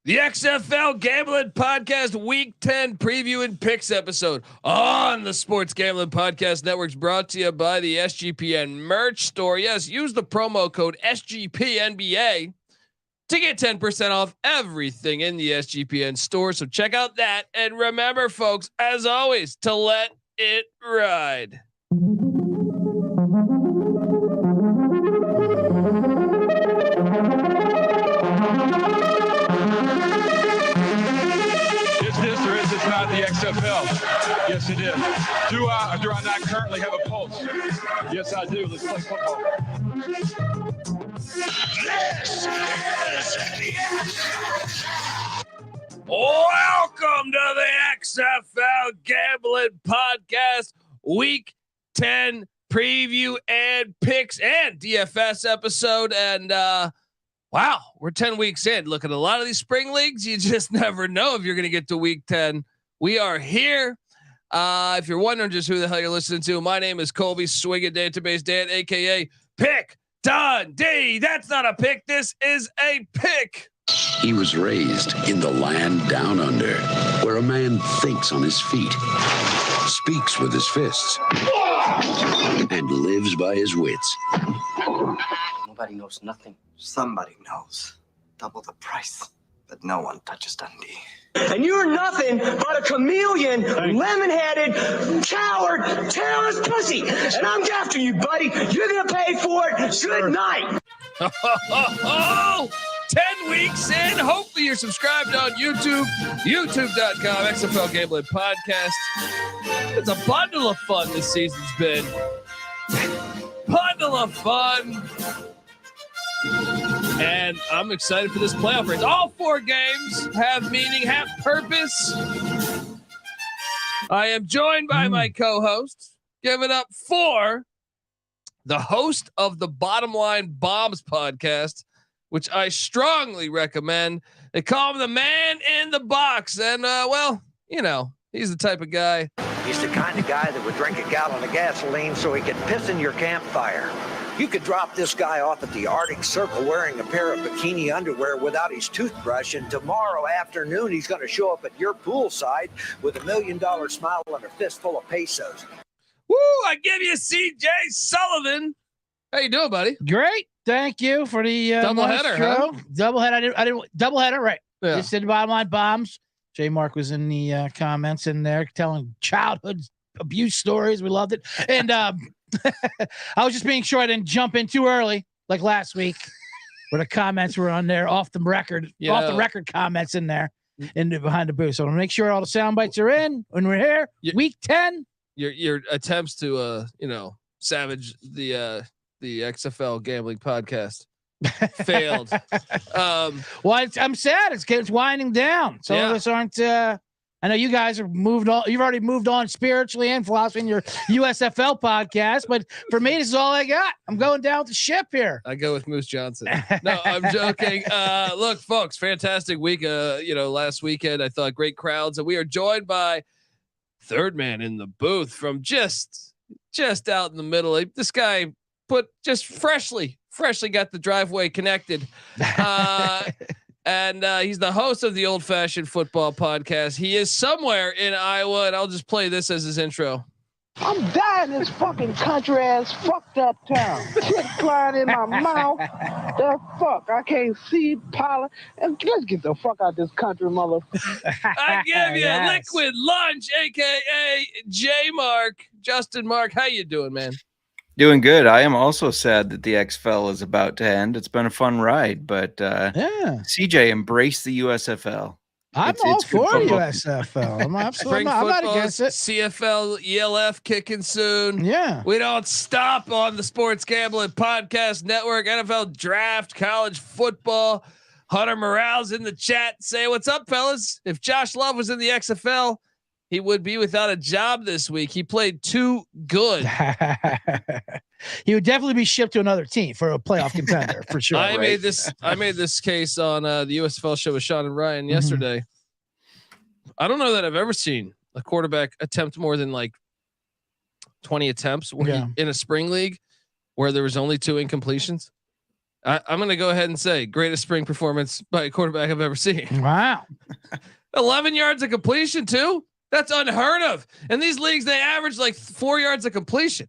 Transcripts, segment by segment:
The XFL Gambling Podcast Week 10 preview and picks episode on the Sports Gambling Podcast Network is brought to you by the SGPN merch store. Yes, use the promo code SGPNBA to get 10% off everything in the SGPN store. So check out that. And remember, folks, as always, to let it ride. Not the XFL. Yes, it is. Do I not currently have a pulse? Yes, I do. Let's play football. Welcome to the XFL Gambling Podcast Week 10 preview and picks and DFS episode. And wow, we're 10 weeks in. Look at a lot of these spring leagues. You just never know if you're going to get to week 10. We are here. If you're wondering just who the hell you're listening to, my name is Colby Swing It Database Dan, aka Pick Dundee. That's not a pick. This is a pick. He was raised in the land down under, where a man thinks on his feet, speaks with his fists, and lives by his wits. Nobody knows nothing. Somebody knows. Double the price, but no one touches Dundee. And you're nothing but a chameleon, lemon-headed, coward, terrorist pussy. And I'm after you, buddy. You're going to pay for it. Good night. 10 weeks in. Hopefully you're subscribed on YouTube, youtube.com, XFL Gambling Podcast. It's a bundle of fun this season's been. Bundle of fun. And I'm excited for this playoff race. All 4 games have meaning, have purpose. I am joined by my co-host. Give it up for the host of the Bottom Line Bombs podcast, which I strongly recommend. They call him the man in the box. And, well, you know, he's the type of guy. He's the kind of guy that would drink a gallon of gasoline so he could piss in your campfire. You could drop this guy off at the Arctic Circle wearing a pair of bikini underwear without his toothbrush, and tomorrow afternoon he's going to show up at your poolside with $1 million smile and a fistful of pesos. Woo! I give you CJ Sullivan. How you doing, buddy? Great, thank you for the doubleheader. Huh? Doubleheader. I didn't doubleheader. Right. Yeah. Just did Bottom Line Bombs. J Mark was in the comments in there telling childhood abuse stories. We loved it, and I was just being sure I didn't jump in too early, like last week, where the comments were on there off the record comments in there, in the, behind the booth. So I'll make sure all the sound bites are in when we're here. Week 10. Your attempts to savage the XFL Gambling Podcast failed. Well, I'm sad. It's winding down. Some of us aren't. I know you guys have moved on. You've already moved on spiritually and philosophy in your USFL podcast, but for me, this is all I got. I'm going down with the ship here. I go with Moose Johnson. No, I'm joking. Look, folks, fantastic week. Last weekend I thought great crowds, and we are joined by third man in the booth from just out in the middle. This guy just freshly got the driveway connected. And he's the host of the Old Fashioned Football Podcast. He is somewhere in Iowa, and I'll just play this as his intro. I'm dying in this fucking country ass fucked up town. Shit flying in my mouth. The fuck, I can't see pollen. And let's get the fuck out this country, motherfucker. I give you Liquid Lunch, aka J Mark, Justin Mark. How you doing, man? Doing good. I am also sad that the XFL is about to end. It's been a fun ride, but CJ, embrace the USFL. I'm all for USFL. I'm absolutely I'm not against it. CFL, ELF kicking soon. Yeah. We don't stop on the Sports Gambling Podcast Network. NFL Draft, college football. Hunter Morale's in the chat. Say what's up, fellas. If Josh Love was in the XFL, he would be without a job this week. He played too good. He would definitely be shipped to another team for a playoff contender for sure. I made this case on the USFL show with Sean and Ryan yesterday. I don't know that I've ever seen a quarterback attempt more than like 20 attempts in a spring league where there was only 2 incompletions. I'm going to go ahead and say greatest spring performance by a quarterback I've ever seen. Wow. 11 yards of completion too. That's unheard of. In these leagues, they average like 4 yards of completion.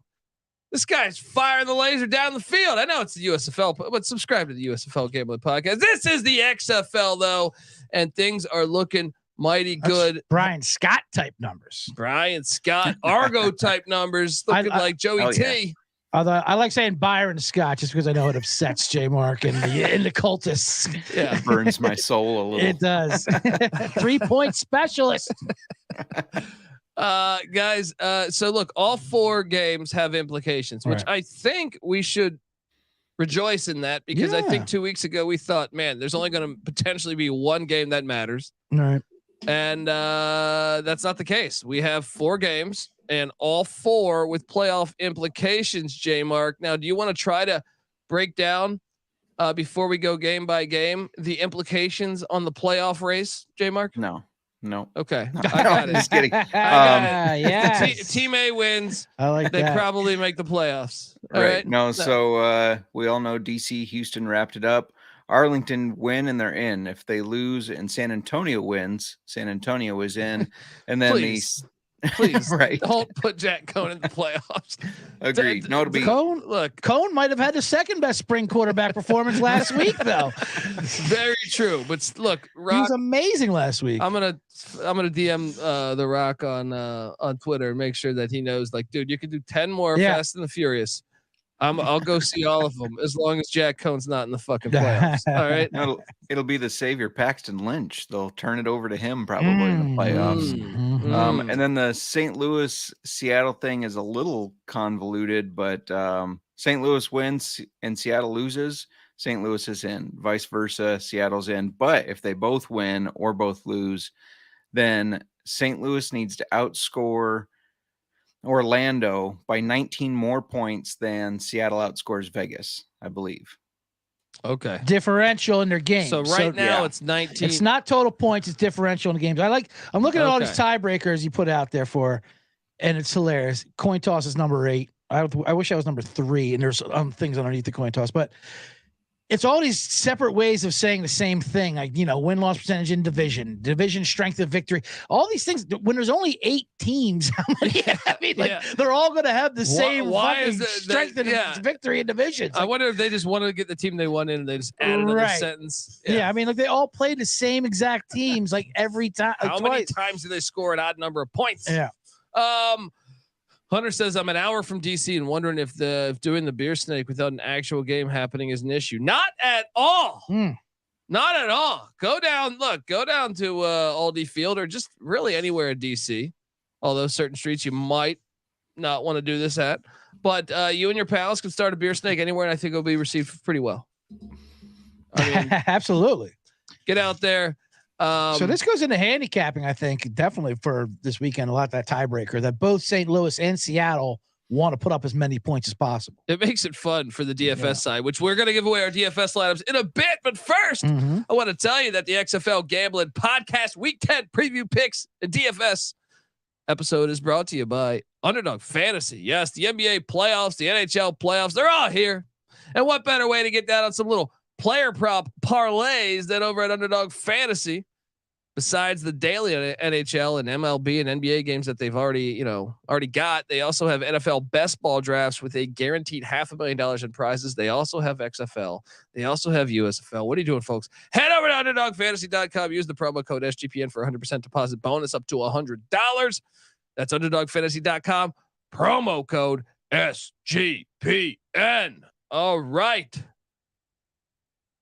This guy's firing the laser down the field. I know it's the USFL, but subscribe to the USFL Gambling Podcast. This is the XFL though, and things are looking mighty good. That's Brian Scott type numbers. Brian Scott, Argo type numbers, looking like Joey T. Yeah. Although I like saying Byron Scott just because I know it upsets J Mark and the cultists. Yeah, it burns my soul a little. It does. 3-point specialist. Guys, so look, all 4 games have implications, which I think we should rejoice in that, because I think 2 weeks ago we thought, man, there's only going to potentially be one game that matters. All right. And that's not the case. We have 4 games and all 4 with playoff implications, J Mark. Now, do you want to try to break down before we go game by game, the implications on the playoff race, J Mark? No. Okay. I got it. Just kidding. If Team A wins, I like they that. probably make the playoffs. All Right. right. No. So we all know DC, Houston wrapped it up. Arlington win and they're in. If they lose and San Antonio wins, San Antonio is in. And then Please right. Don't put Jack Cohn in the playoffs. Agreed. No, to be Cohn might have had the second best spring quarterback performance last week, though. Very true. But look, Rock, he was amazing last week. I'm gonna DM the Rock on Twitter and make sure that he knows, like, dude, you can do 10 more Fast and the Furious. I'll go see all of them as long as Jack Cohn's not in the fucking playoffs. All right. It'll be the savior Paxton Lynch. They'll turn it over to him probably in the playoffs. And then the St. Louis Seattle thing is a little convoluted, but St. Louis wins and Seattle loses. St. Louis is in, vice versa. Seattle's in. But if they both win or both lose, then St. Louis needs to outscore Orlando by 19 more points than Seattle outscores Vegas, I believe. Okay. Differential in their game. So now it's 19. It's not total points, it's differential in the games. I'm looking at all these tiebreakers you put out there for, and it's hilarious. Coin toss is number 8. I wish I was number 3, and there's things underneath the coin toss, but it's all these separate ways of saying the same thing, like, win-loss percentage in division strength of victory, all these things. When there's only 8 teams, how many? I mean, they're all going to have the same strength and victory in divisions. I wonder if they just wanted to get the team they won in and they just added another sentence. Yeah, I mean, like, they all play the same exact teams like every time. How many times do they score an odd number of points? Yeah. Hunter says, I'm an hour from DC and wondering if doing the beer snake without an actual game happening is an issue. Not at all. Not at all. Go down to Aldi Field or just really anywhere in DC. Although certain streets you might not want to do this at. But you and your pals can start a beer snake anywhere, and I think it'll be received pretty well. I mean, absolutely. Get out there. So this goes into handicapping, I think, definitely for this weekend, a lot of that tiebreaker that both St. Louis and Seattle want to put up as many points as possible. It makes it fun for the DFS side, which we're going to give away our DFS lineups in a bit. But first, I want to tell you that the XFL Gambling Podcast Week 10 Preview Picks and DFS episode is brought to you by Underdog Fantasy. Yes, the NBA playoffs, the NHL playoffs, they're all here. And what better way to get down on some little player prop parlays than over at Underdog Fantasy? Besides the daily NHL and MLB and NBA games that they've already got, they also have NFL best ball drafts with a guaranteed $500,000 in prizes. They also have XFL. They also have USFL. What are you doing, folks? Head over to UnderdogFantasy.com. Use the promo code SGPN for 100% deposit bonus up to $100. That's UnderdogFantasy.com. Promo code SGPN. All right.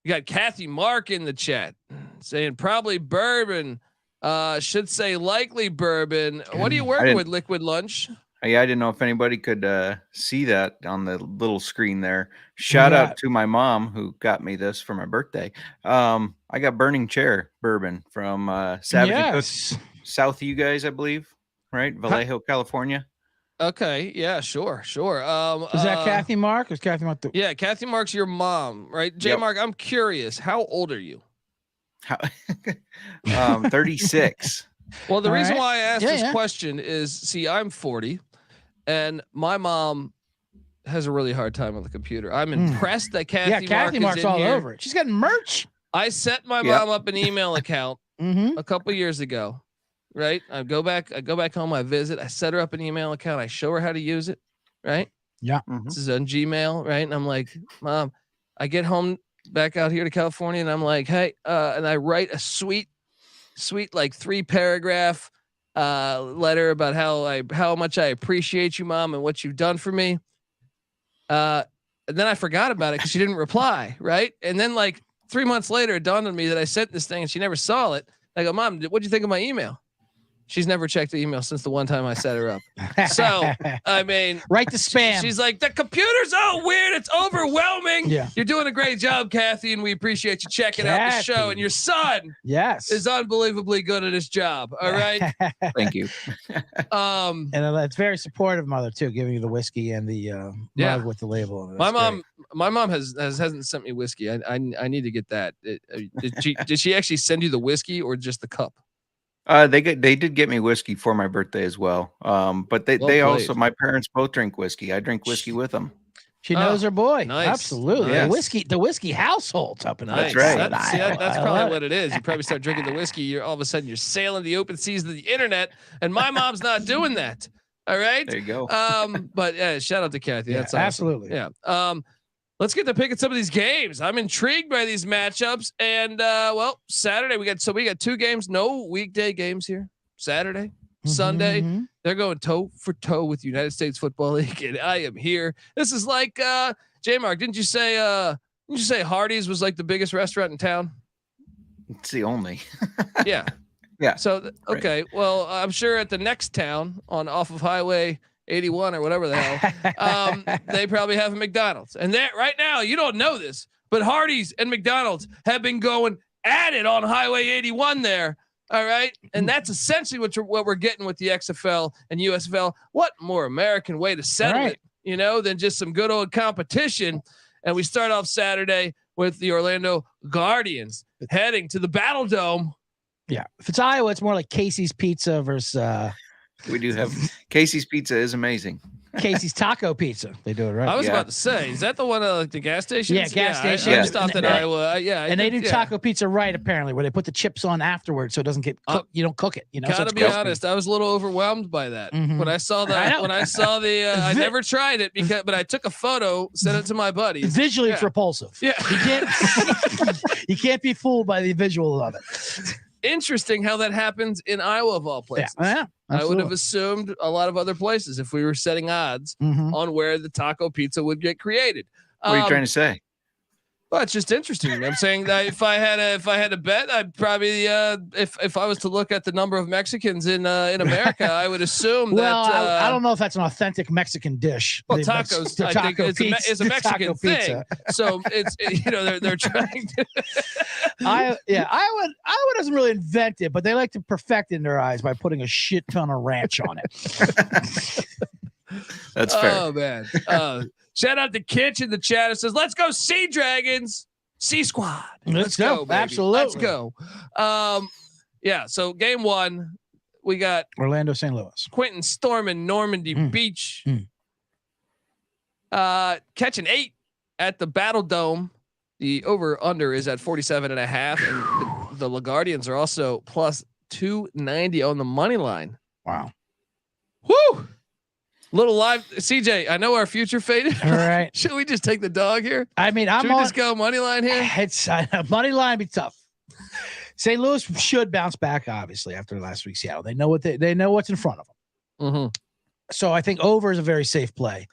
You got Kathy Mark in the chat saying probably bourbon, should say likely bourbon. What are you working with, Liquid Lunch? Yeah, I didn't know if anybody could see that on the little screen there. Shout out to my mom who got me this for my birthday. I got Burning Chair bourbon from Savage Cooks, south of you guys, I believe, right? Vallejo, California. Okay. Yeah, sure. Is that Kathy Mark? Is Kathy Mark? Yeah. Kathy Mark's your mom, right? J Mark, I'm curious. How old are you? 36. Well, the reason why I asked this question is, see, I'm 40 and my mom has a really hard time on the computer. I'm impressed that Kathy Mark's all here. over it. She's getting merch. I set my mom up an email account Mm-hmm. a couple years ago, right? I go back home, I visit, I set her up an email account, I show her how to use it, right? Yeah. This is on Gmail, right? And I'm like, Mom, I get home back out here to California and I'm like, hey, and I write a sweet like 3-paragraph letter about how much I appreciate you, Mom, and what you've done for me. And then I forgot about it because she didn't reply, right? And then like 3 months later, it dawned on me that I sent this thing and she never saw it. I go, Mom, what'd you think of my email? She's never checked the email since the one time I set her up. So, I mean, right to spam. She's like, the computer's all weird. It's overwhelming. Yeah. You're doing a great job, Kathy, and we appreciate you checking out the show. And your son is unbelievably good at his job. All right. Thank you. And it's very supportive, mother, too, giving you the whiskey and the mug with the label. My mom hasn't sent me whiskey. I need to get that. Did she actually send you the whiskey or just the cup? They did get me whiskey for my birthday as well. But they also, my parents both drink whiskey. I drink whiskey with them. She knows her boy. Nice. Absolutely. Nice. The whiskey household's up in That's right. That's probably what it is. You probably start drinking the whiskey. You're all of a sudden you're sailing the open seas of the internet, and my mom's not doing that. All right. There you go. But yeah, shout out to Kathy. That's awesome. Absolutely. Yeah. Let's get to picking some of these games. I'm intrigued by these matchups. And Saturday we got 2 games, no weekday games here. Saturday, Sunday, they're going toe for toe with United States Football League, and I am here. This is like J-Mark. Didn't you say Hardee's was like the biggest restaurant in town? It's the only. Yeah. Yeah. So okay, well, I'm sure at the next town off of Highway 81 or whatever the hell, they probably have a McDonald's. And that right now, you don't know this, but Hardee's and McDonald's have been going at it on Highway 81 there. All right. And that's essentially what we're getting with the XFL and USFL. What more American way to settle it, than just some good old competition. And we start off Saturday with the Orlando Guardians heading to the Battle Dome. Yeah. If it's Iowa, it's more like Casey's Pizza versus we do have Casey's Pizza is amazing. Casey's Taco Pizza. They do it right. I was about to say, is that the one like the gas station? Yeah, gas station. I stopped at Iowa. And they do taco pizza right, apparently, where they put the chips on afterwards so it doesn't get cooked. You don't cook it. Gotta be honest, I was a little overwhelmed by that. When I saw that, I never tried it but I took a photo, sent it to my buddies. Visually, it's repulsive. Yeah, you can't be fooled by the visual of it. Interesting how that happens in Iowa of all places. Yeah, I would have assumed a lot of other places if we were setting odds on where the taco pizza would get created. What are you trying to say? Well, it's just interesting. I'm saying that if I had a bet, I'd probably if I was to look at the number of Mexicans in America, I would assume that. I don't know if that's an authentic Mexican dish. Well, tacos, I think, is a Mexican thing. So it's they're trying to. Iowa doesn't really invent it, but they like to perfect it in their eyes by putting a shit ton of ranch on it. That's fair. Oh man. Shout out to Kitch in the chat. It says, "Let's go Sea Dragons, Sea Squad. Let's go, baby. Absolutely. Let's go." So game 1, we got Orlando, St. Louis. Quentin storming Normandy Beach, catching 8 at the Battle Dome. The over under is at 47.5, and the LaGuardians are also plus 290 on the money line. Wow. Woo! Little live CJ. I know our future faded. All right. Should we just take the dog here? I mean, should we just go money line here? It's money line be tough. St. Louis should bounce back, obviously, after last week's Seattle. They know they know what's in front of them. So I think over is a very safe play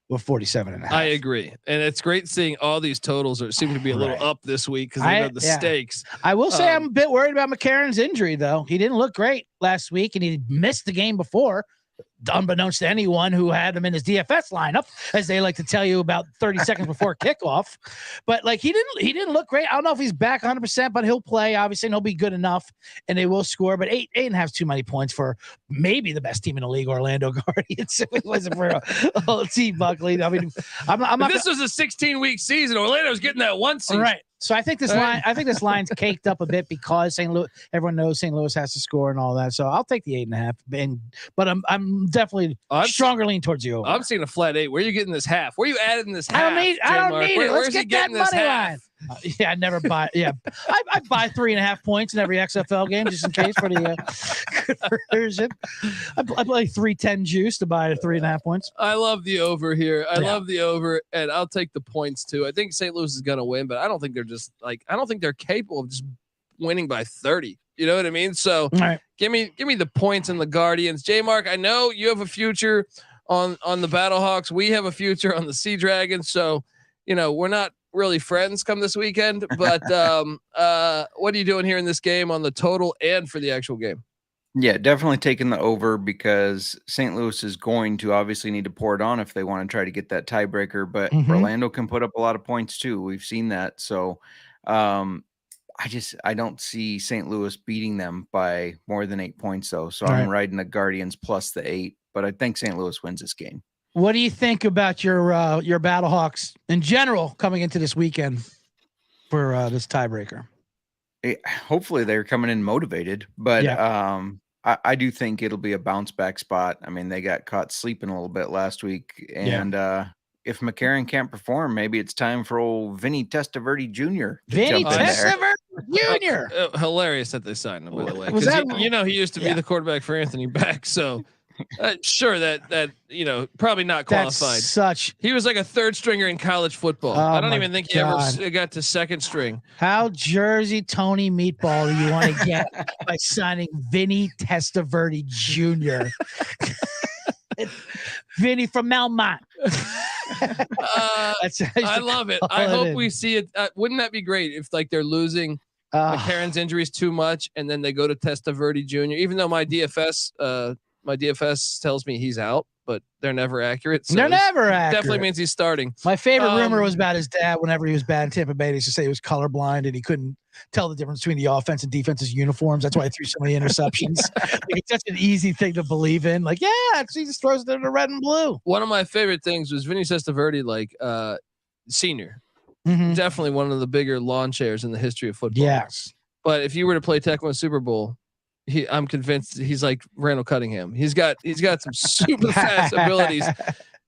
with 47.5. I agree, and it's great seeing all these totals seem to be a little up this week because they know the stakes. I will say I'm a bit worried about McCarron's injury, though. He didn't look great last week, and he missed the game before. Unbeknownst to anyone who had him in his DFS lineup, as they like to tell you about 30 seconds before kickoff. But like he didn't look great. I don't know if he's back 100%, but he'll play obviously, and he'll be good enough, and they will score. But 8.5 too many points for maybe the best team in the league, Orlando Guardians. If it wasn't for a team, Buckley. I mean, I'm not. This was a 16-week season. Orlando's getting that 1 season. Right. So I think this line's caked up a bit because St. Louis. Everyone knows St. Louis has to score and all that. So I'll take the 8.5. But I'm definitely stronger lean towards you. I'm seeing a flat 8. Where are you getting this half? Where are you adding this half? I don't need it. Let's get that money line. I never buy. Yeah, I buy 3.5 points in every XFL game just in case for the conversion. I play 3-10 juice to buy 3.5 points. I love the over here. I love the over, and I'll take the points too. I think St. Louis is going to win, but I don't think they're capable of just winning by 30. You know what I mean? So give me the points and the Guardians. J Mark, I know you have a future on the Battlehawks. We have a future on the Sea Dragons. So, we're not really friends come this weekend, but what are you doing here in this game on the total and for the actual game? Yeah, definitely taking the over because St. Louis is going to obviously need to pour it on if they want to try to get that tiebreaker, but Orlando can put up a lot of points too. We've seen that. So I don't see St. Louis beating them by more than 8 points though. So I'm riding the Guardians plus the 8, but I think St. Louis wins this game. What do you think about your Battlehawks in general coming into this weekend for this tiebreaker? Hopefully they're coming in motivated, but I do think it'll be a bounce back spot. I mean, they got caught sleeping a little bit last week, and if McCarron can't perform, maybe it's time for old Vinny Testaverde Jr. Vinny Testaverde Jr. Hilarious that they signed him, by the way. He used to be the quarterback for Anthony Beck, so sure that probably not qualified. He was like a third stringer in college football. I don't even think he ever got to second string. How Jersey Tony meatball do you want to get by signing Vinny Testaverde Jr.? Vinny from Melmont. I love it. I hope we see it. Wouldn't that be great if they're losing McCarron's injuries too much and then they go to Testaverde Jr. Even though my DFS tells me he's out, but they're never accurate. So they're never accurate. Definitely means he's starting. My favorite rumor was about his dad. Whenever he was bad in Tampa Bay, he used to say he was colorblind and he couldn't tell the difference between the offense and defense's uniforms. That's why he threw so many interceptions. It's such an easy thing to believe in. He just throws it in the red and blue. One of my favorite things was Vinny Testaverde, senior. Definitely one of the bigger lawn chairs in the history of football. Yes. But if you were to play Tecmo Super Bowl, I'm convinced he's like Randall Cunningham. He's got some super fast abilities.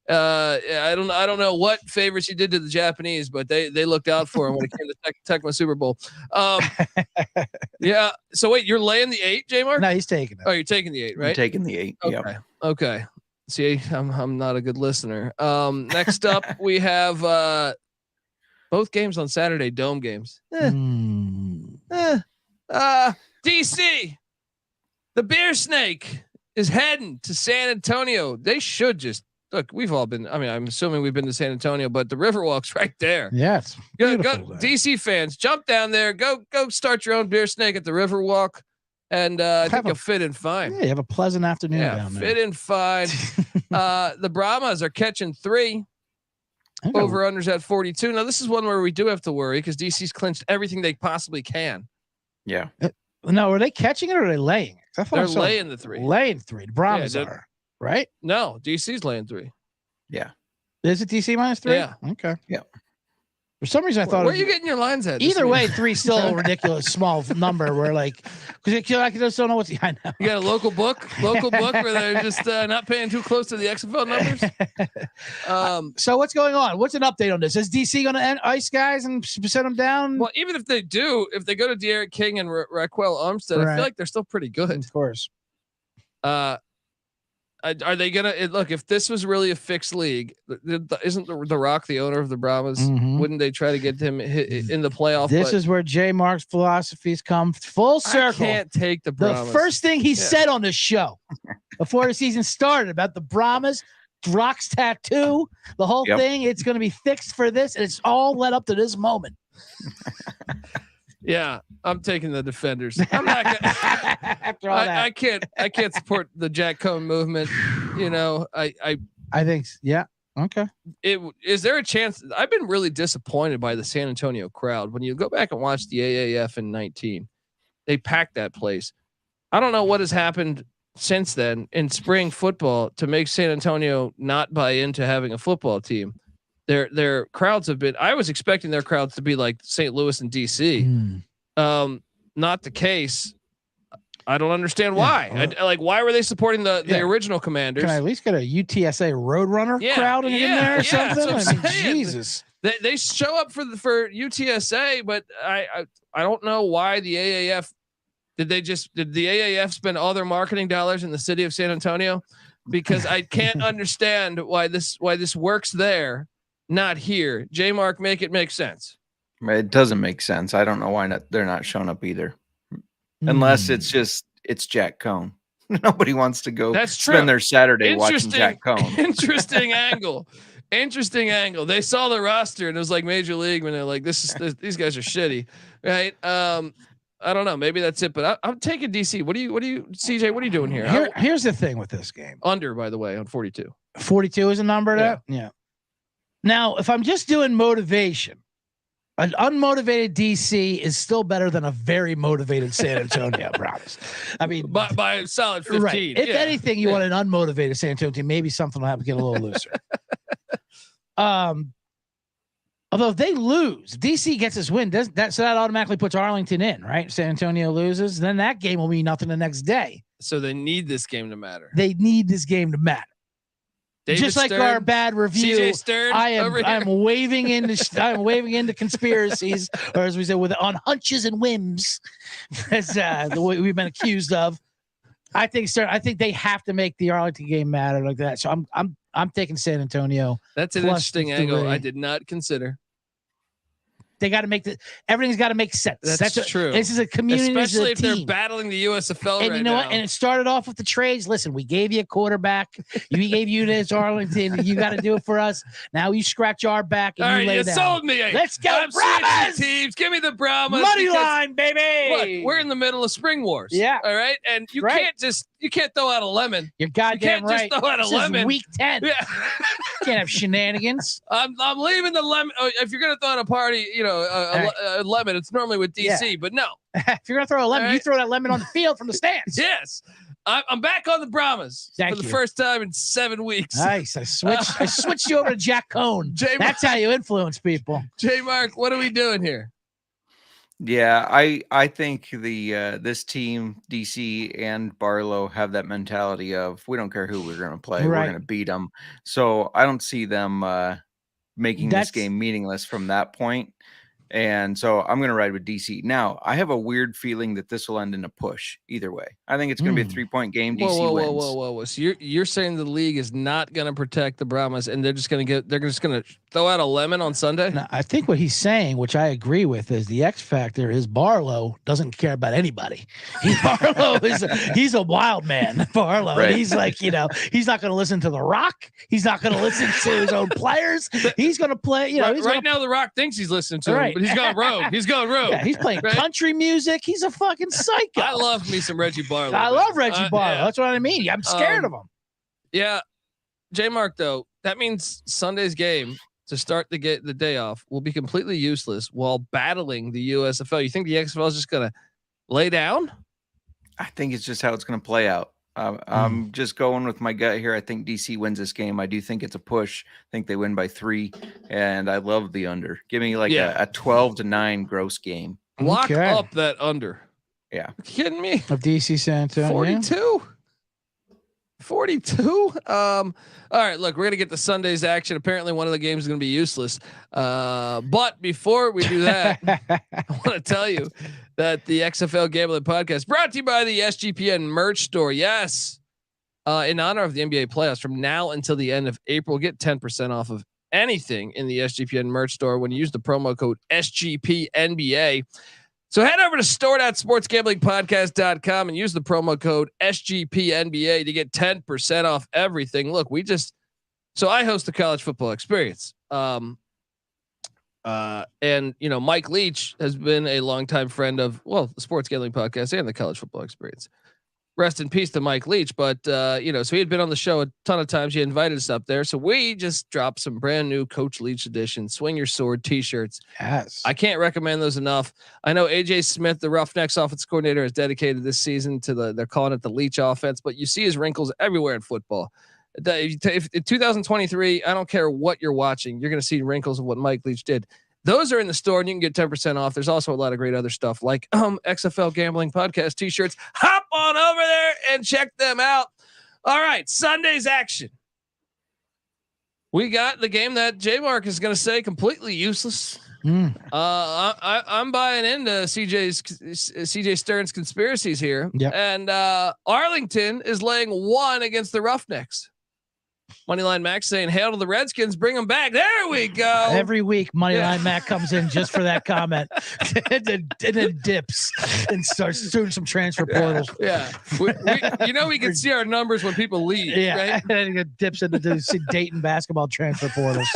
I don't know what favors he did to the Japanese, but they looked out for him when it came to Tecmo Super Bowl. Yeah. So wait, you're laying the 8, J Mark? No, he's taking it. Oh, you're taking the 8, right? I'm taking the 8. Okay. Yep. Okay. See, I'm not a good listener. Next up, we have both games on Saturday, dome games. DC. The Beer Snake is heading to San Antonio. They should just look. We've all been. I mean, I'm assuming we've been to San Antonio, but the Riverwalk's right there. Yes. Go DC fans, jump down there. Go start your own Beer Snake at the Riverwalk, and I think you'll fit in fine. Yeah, you have a pleasant afternoon down there. Fit in fine. The Brahmas are catching 3. Over unders at 42. Now this is one where we do have to worry because DC's clinched everything they possibly can. Yeah. No, are they catching it or are they laying it? They're laying the 3. Laying 3. The Brahmas are, right? No, DC's laying 3. Yeah. Is it DC minus 3? Yeah. Okay. Yeah. For some reason, I thought. Where are you getting your lines at? Either way, 3 is still a ridiculous small number. Where because I just don't know what's. I know. You got a local book where they're just not paying too close to the XFL numbers. So what's going on? What's an update on this? Is DC going to end ice guys and send them down? Well, even if they do, if they go to De'Aaron King and Raquel Armstead, I feel like they're still pretty good. Of course. Are they gonna look? If this was really a fixed league, isn't the Rock the owner of the Brahmas? Wouldn't they try to get him in the playoff? This is where J Mark's philosophies come full circle. I can't take the Brahmas. The first thing he said on this show before the season started about the Brahmas, Rock's tattoo, the whole thing. It's going to be fixed for this, and it's all led up to this moment. Yeah, I'm taking the Defenders. I'm not gonna. I can't support the Jack Cohn movement. I think okay. Is there a chance? I've been really disappointed by the San Antonio crowd. When you go back and watch the AAF in 19, they packed that place. I don't know what has happened since then in spring football to make San Antonio not buy into having a football team. their crowds have been. I was expecting their crowds to be like St. Louis and DC. Not the case. I don't understand why. Why were they supporting the original Commanders? Can I at least get a UTSA Roadrunner crowd in there or something? I mean, Jesus. They show up for UTSA, but I don't know why the AAF did the AAF spend all their marketing dollars in the city of San Antonio? Because I can't understand why this works there, not here. J Mark, make it make sense. It doesn't make sense. I don't know why they're not showing up either. Unless it's Jack Cohn. Nobody wants to go spend their Saturday watching Jack Cohn. Interesting angle. Interesting angle. They saw the roster and it was like Major League when they're like, these guys are shitty. Right. I don't know. Maybe that's it, but I'm taking DC. What do you, CJ, what are you doing here? Here's the thing with this game. Under, by the way, on 42. 42 is a number. Yeah. Now, if I'm just doing motivation, an unmotivated DC is still better than a very motivated San Antonio. I promise. I mean, by a solid 15. Right. If anything, you want an unmotivated San Antonio team, maybe something will have to get a little looser. Although if they lose, DC gets this win, so that automatically puts Arlington in, right? San Antonio loses, then that game will mean nothing the next day. So they need this game to matter. They need this game to matter. David Just like Stern, our bad review, CJ Stern I'm waving into conspiracies, or as we say, on hunches and whims, as the way we've been accused of. I think they have to make the Arlington game matter like that. So I'm taking San Antonio. That's an interesting angle I did not consider. They got to make everything's got to make sense. That's true. This is a community, especially if they're battling the USFL. And you know what? And it started off with the trades. Listen, we gave you a quarterback. We gave you this Arlington. You got to do it for us. Now you scratch our back and all you lay down. Sold me. Let's go, Brahmas! Teams, give me the Brahmas. Money line, baby. Look, we're in the middle of spring wars. Yeah. All right, and you can't throw out a lemon. You're goddamn right. You can't just throw out a lemon. Week 10. Yeah. Can't have shenanigans. I'm leaving the lemon. If you're gonna throw out a party, a lemon, it's normally with DC, but no. If you're gonna throw a lemon, you throw that lemon on the field from the stands. Yes. I'm back on the Brahmas for the first time in 7 weeks. Nice. I switched you over to Jack Cohn. That's how you influence people. J Mark, what are we doing here? Yeah, I think this team, DC and Barlow, have that mentality of we don't care who we're going to play, we're going to beat them. So I don't see them making this game meaningless from that point. And so I'm going to ride with DC. Now, I have a weird feeling that this will end in a push either way. I think it's going to be a 3-point game. DC wins. Whoa. So you're saying the league is not going to protect the Brahmas and they're just going to throw out a lemon on Sunday? Now, I think what he's saying, which I agree with, is the X factor is Barlow doesn't care about anybody. He's a wild man, Barlow. Right. He's like, he's not going to listen to The Rock. He's not going to listen to his own players. He's going to play, right now The Rock thinks he's listening to him. But he's gone rogue. Yeah, he's playing country music. He's a fucking psycho. I love me some Reggie Barlow. I love Reggie Barlow. Yeah. That's what I mean. I'm scared of him. Yeah. J Mark, though, that means Sunday's game to start the day off will be completely useless while battling the USFL. You think the XFL is just going to lay down? I think it's just how it's going to play out. I'm just going with my gut here. I think DC wins this game. I do think it's a push. I think they win by 3, and I love the under. Give me like a 12-9 gross game. Lock up that under. Yeah. You kidding me? Of DC San Antonio. 42. All right, look, we're going to get to Sunday's action. Apparently one of the games is going to be useless. But before we do that, I want to tell you that the XFL Gambling Podcast brought to you by the SGPN merch store. Yes. In honor of the NBA playoffs from now until the end of April, get 10% off of anything in the SGPN merch store when you use the promo code SGPNBA. So head over to store.sportsgamblingpodcast.com and use the promo code SGPNBA to get 10% off everything. Look, so I host the college football experience. And Mike Leach has been a longtime friend of, the Sports Gambling Podcast and the college football experience. Rest in peace to Mike Leach. But, so he had been on the show a ton of times. He invited us up there. So we just dropped some brand new Coach Leach edition Swing Your Sword t-shirts. Yes. I can't recommend those enough. I know AJ Smith, the Roughnecks offense coordinator, has dedicated this season to they're calling it the Leach offense, but you see his wrinkles everywhere in football. If 2023, I don't care what you're watching, you're going to see wrinkles of what Mike Leach did. Those are in the store and you can get 10% off. There's also a lot of great other stuff like XFL Gambling Podcast t-shirts. Hop on over there and check them out. All right, Sunday's action. We got the game that J Mark is going to say completely useless. I'm buying into CJ Stern's conspiracies here. Yep. And Arlington is laying 1 against the Roughnecks. Moneyline Max saying, "Hail to the Redskins, bring them back." There we go. Every week, Moneyline Mac comes in just for that comment, and then dips and starts doing some transfer portals. Yeah, we can see our numbers when people leave. Yeah, right? and it dips into the Dayton basketball transfer portals.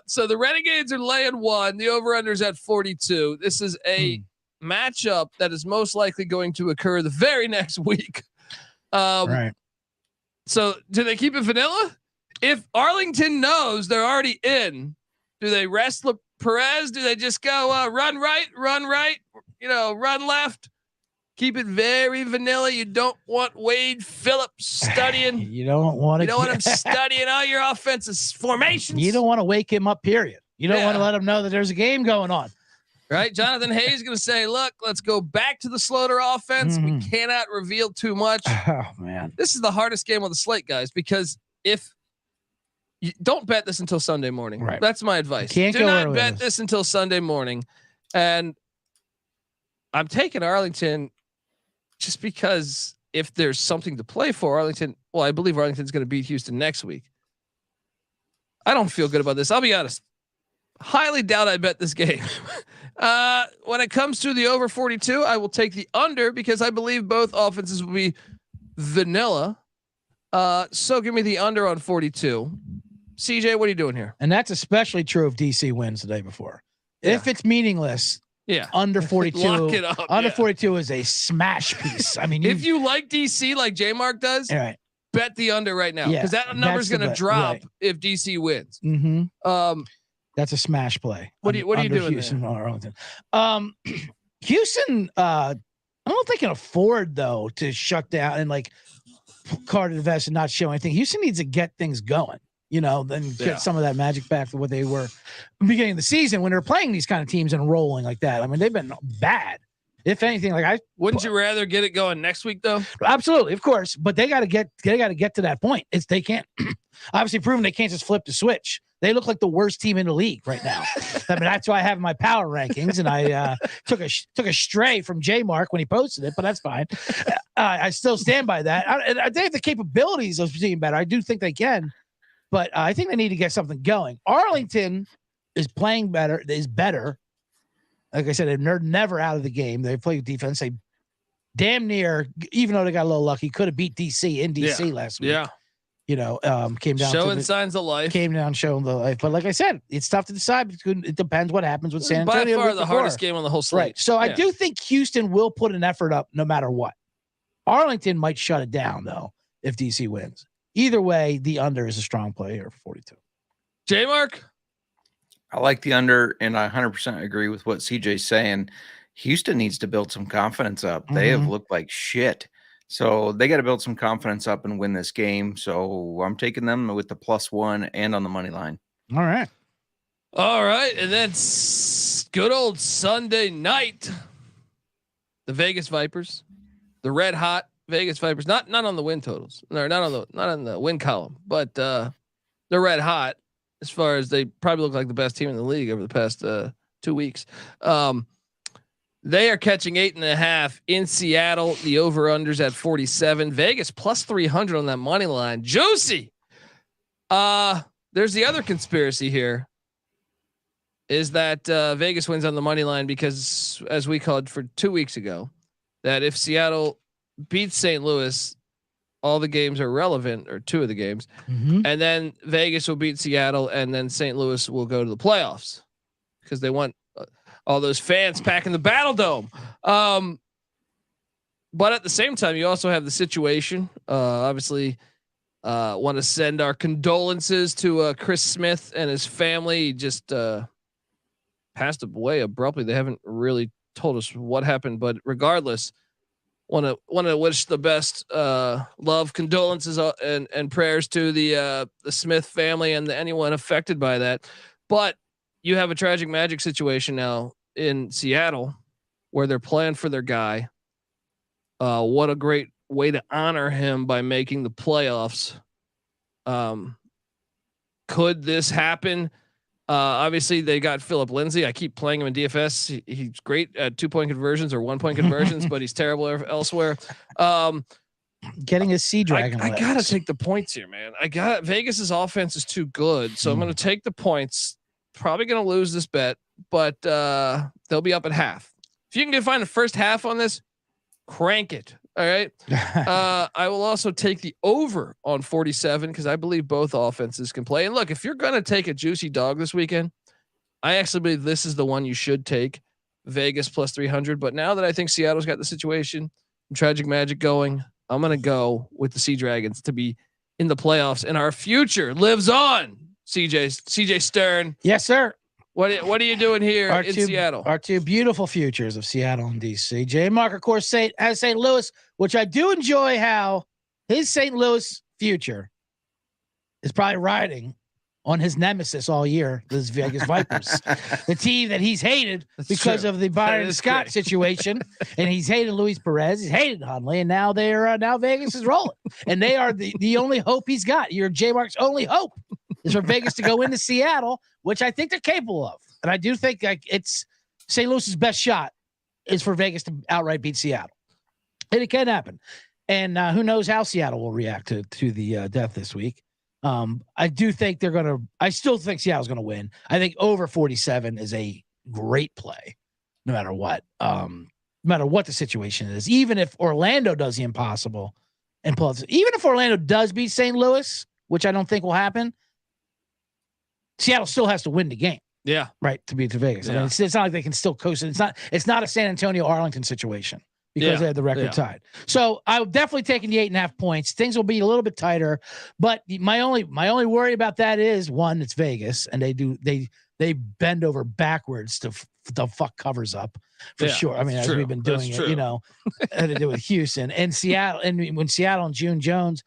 So the Renegades are laying 1. The over/under is at 42. This is a matchup that is most likely going to occur the very next week. Right. So do they keep it vanilla? If Arlington knows they're already in, do they rest Perez? Do they just go run right, run left? Keep it very vanilla. You don't want Wade Phillips studying. You don't want him studying all your offensive formations. You don't want to wake him up, period. You don't want to let him know that there's a game going on. Right? Jonathan Hayes is going to say, look, let's go back to the Slaughter offense. We cannot reveal too much. Oh, man. This is the hardest game on the slate, guys, because if you don't bet this until Sunday morning. Right. That's my advice. Do not bet this until Sunday morning. And I'm taking Arlington just because if there's something to play for Arlington, well, I believe Arlington's going to beat Houston next week. I don't feel good about this. I'll be honest. Highly doubt I bet this game. When it comes to the over 42, I will take the under because I believe both offenses will be vanilla. So give me the under on 42. CJ, what are you doing here? And that's especially true if DC wins the day before. Yeah. If it's meaningless, under 42, Lock it up, under 42 is a smash piece. I mean, if you like DC like J Mark does, right, bet the under right now because that number's going to drop if DC wins. That's a smash play. What are you doing Houston there? Arlington? Houston, I don't think they can afford though to shut down and like card invest and not show anything. Houston needs to get things going, then get some of that magic back to what they were beginning of the season when they're playing these kind of teams and rolling like that. I mean, they've been bad. If anything, wouldn't you rather get it going next week though? Absolutely, of course, but they got to get to that point. They can't obviously proven they can't just flip the switch. They look like the worst team in the league right now. I mean, that's why I have my power rankings, and I took a stray from J Mark when he posted it, but that's fine. I still stand by that. They have the capabilities of being better. I do think they can, but I think they need to get something going. Arlington is playing better. Is better. Like I said, they're never out of the game. They play defense. They damn near, even though they got a little lucky, could have beat DC in DC last week. Yeah. Came down showing signs of life. Came down showing the life. But like I said, it's tough to decide. It depends what happens with San Antonio. By far the hardest game on the whole slate. Right. So I do think Houston will put an effort up no matter what. Arlington might shut it down though if DC wins. Either way, the under is a strong play here for 42. J Mark? I like the under, and I 100% agree with what CJ's saying. Houston needs to build some confidence up. They have looked like shit. So they got to build some confidence up and win this game. So I'm taking them with the +1 and on the money line. All right. And then good old Sunday night. The Vegas Vipers, the red hot Vegas Vipers, not on the win totals. No, not on the win column, but they're red hot as far as they probably look like the best team in the league over the past 2 weeks. They are catching 8.5 in Seattle. The over-unders at 47. Vegas +300 on that money line. Juicy. There's the other conspiracy here. Is that Vegas wins on the money line because, as we called for 2 weeks ago, that if Seattle beats St. Louis, all the games are relevant, or 2 of the games, and then Vegas will beat Seattle, and then St. Louis will go to the playoffs because they want all those fans packing the Battle Dome. But at the same time, you also have the situation. Obviously, want to send our condolences to Chris Smith and his family. He just passed away abruptly. They haven't really told us what happened, but regardless, Want to wish the best love, condolences, and prayers to the Smith family and anyone affected by that. But you have a tragic Magic situation now in Seattle, where they're playing for their guy. What a great way to honor him by making the playoffs. Could this happen? Obviously they got Philip Lindsay. I keep playing him in DFS. He's great at 2-point conversions or 1-point conversions, but he's terrible elsewhere. Getting his Sea Dragon. I gotta take the points here, man. Vegas's offense is too good. So I'm going to take the points, probably going to lose this bet, but they'll be up at half. If you can find the first half on this, crank it. All right. I will also take the over on 47 because I believe both offenses can play. And look, if you're going to take a juicy dog this weekend, I actually believe this is the one you should take. Vegas plus 300. But now that I think Seattle's got the situation, tragic Magic going, I'm going to go with the Sea Dragons to be in the playoffs, and our future lives on. CJ Stern. Yes, sir. What are you doing here in Seattle? Our two beautiful futures of Seattle and DC. J Mark, of course, has St. Louis, which I do enjoy how his St. Louis future is probably riding on his nemesis all year, this Vegas Vipers, the team that he's hated because of the Byron Scott situation, and he's hated Luis Perez, he's hated Hundley, and now now Vegas is rolling, and they are the only hope he's got. Your J Mark's only hope is for Vegas to go into Seattle, which I think they're capable of. And I do think it's St. Louis's best shot is for Vegas to outright beat Seattle. And it can happen. And who knows how Seattle will react to the death this week. I do think I still think Seattle's going to win. I think over 47 is a great play, no matter what. No matter what the situation is. Even if Orlando does the impossible and pulls, even if Orlando does beat St. Louis, which I don't think will happen, Seattle still has to win the game. Yeah. Right. To beat Vegas. Yeah. I mean, it's not like they can still coast it. It's not a San Antonio Arlington situation because they had the record tied. So I'm definitely taking the 8.5 points. Things will be a little bit tighter, but my only worry about that is one, it's Vegas, and they bend over backwards to the fuck covers up for sure. I mean, as we've been doing it, had to do with Houston and Seattle. And when Seattle and June Jones,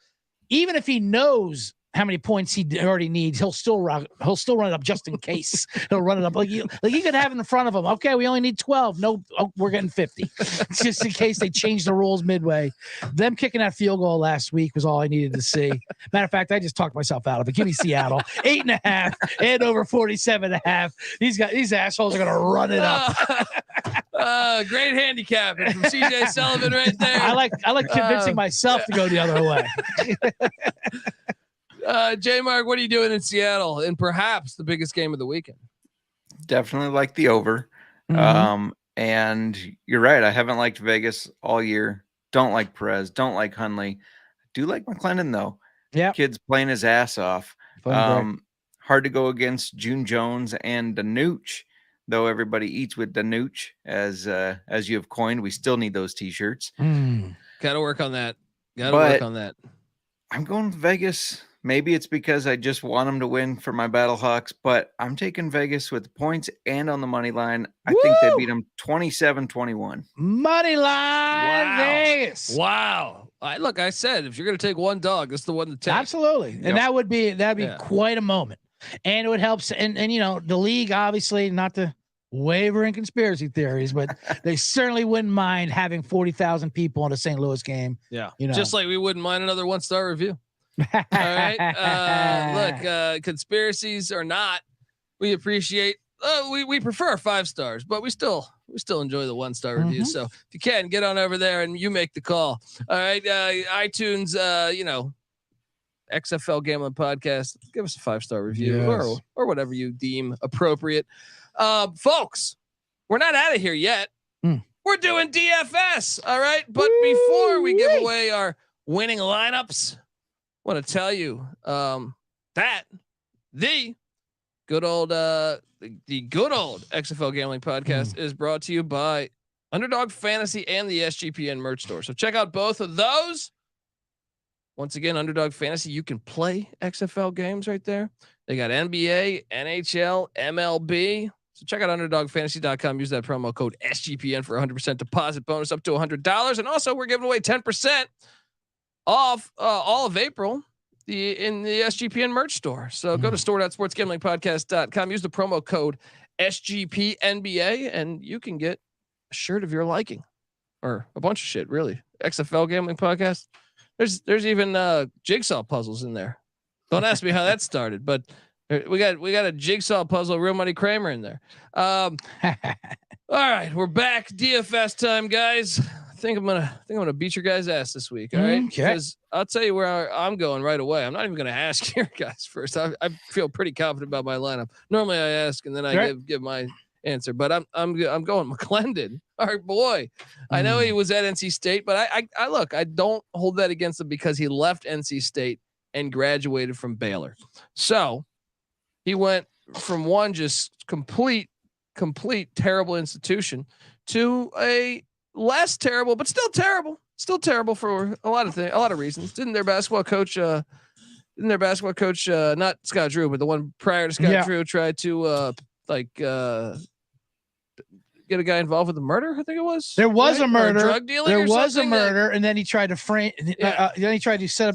even if he knows how many points he already needs, he'll still run it up just in case. He'll run it up like he could have in front of him. Okay, we only need 12. No, we're getting 50. Just in case they change the rules midway. Them kicking that field goal last week was all I needed to see. Matter of fact, I just talked myself out of it. Give me Seattle 8.5 and over 47.5. These assholes are gonna run it up. Great handicap from CJ Sullivan right there. I like convincing myself to go the other way. J Mark, what are you doing in Seattle and perhaps the biggest game of the weekend? Definitely like the over. Mm-hmm. And you're right. I haven't liked Vegas all year. Don't like Perez. Don't like Hundley. Do like McClendon though. Yeah. Kid's playing his ass off. Hard to go against June Jones and Danucci, though everybody eats with Danucci as you have coined. We still need those t-shirts. Got to work on that. I'm going with Vegas. Maybe it's because I just want them to win for my Battlehawks, but I'm taking Vegas with the points and on the money line. I think they beat them 27-21. Money line, Vegas. Wow. I said, if you're going to take one dog, that's the one to take. Absolutely. And that'd be quite a moment. And it would help. And the league, obviously, not to waver in conspiracy theories, but they certainly wouldn't mind having 40,000 people in a St. Louis game. Yeah. Just like we wouldn't mind another 1-star review. All right. Look, conspiracies or not, we appreciate. We prefer 5 stars, but we still enjoy the 1-star review. So if you can, get on over there and you make the call. All right, iTunes, XFL Gambling Podcast, give us a 5-star review or whatever you deem appropriate. Folks, we're not out of here yet. We're doing DFS. All right, but before we give away our winning lineups, I want to tell you that the good old XFL Gambling Podcast is brought to you by Underdog Fantasy and the SGPN merch store. So check out both of those. Once again, Underdog Fantasy, you can play XFL games right there. They got NBA, NHL, MLB, So check out underdogfantasy.com. Use that promo code SGPN for 100% deposit bonus up to $100. And also we're giving away 10% off all of April in the SGPN merch store. So go to store.sportsgamblingpodcast.com. Use the promo code SGPNBA and you can get a shirt of your liking or a bunch of shit, really. XFL gambling podcast. There's even jigsaw puzzles in there. Don't ask me how that started, but we got a jigsaw puzzle, Real Money Kramer in there. All right, we're back. DFS time, guys. I think I'm gonna beat your guys' ass this week. All right, because I'll tell you where I'm going right away. I'm not even gonna ask your guys first. I feel pretty confident about my lineup. Normally I ask and then I give my answer, but I'm going McClendon, our boy. I know he was at NC State, but I look, I don't hold that against him because he left NC State and graduated from Baylor. So he went from one just complete terrible institution to a less terrible, but still terrible for a lot of reasons. Didn't their basketball coach, not Scott Drew, but the one prior to Scott Drew, tried to get a guy involved with a murder? I think it was. There was a murder. Drug dealing. There was a murder, and then he tried to frame. Then he tried to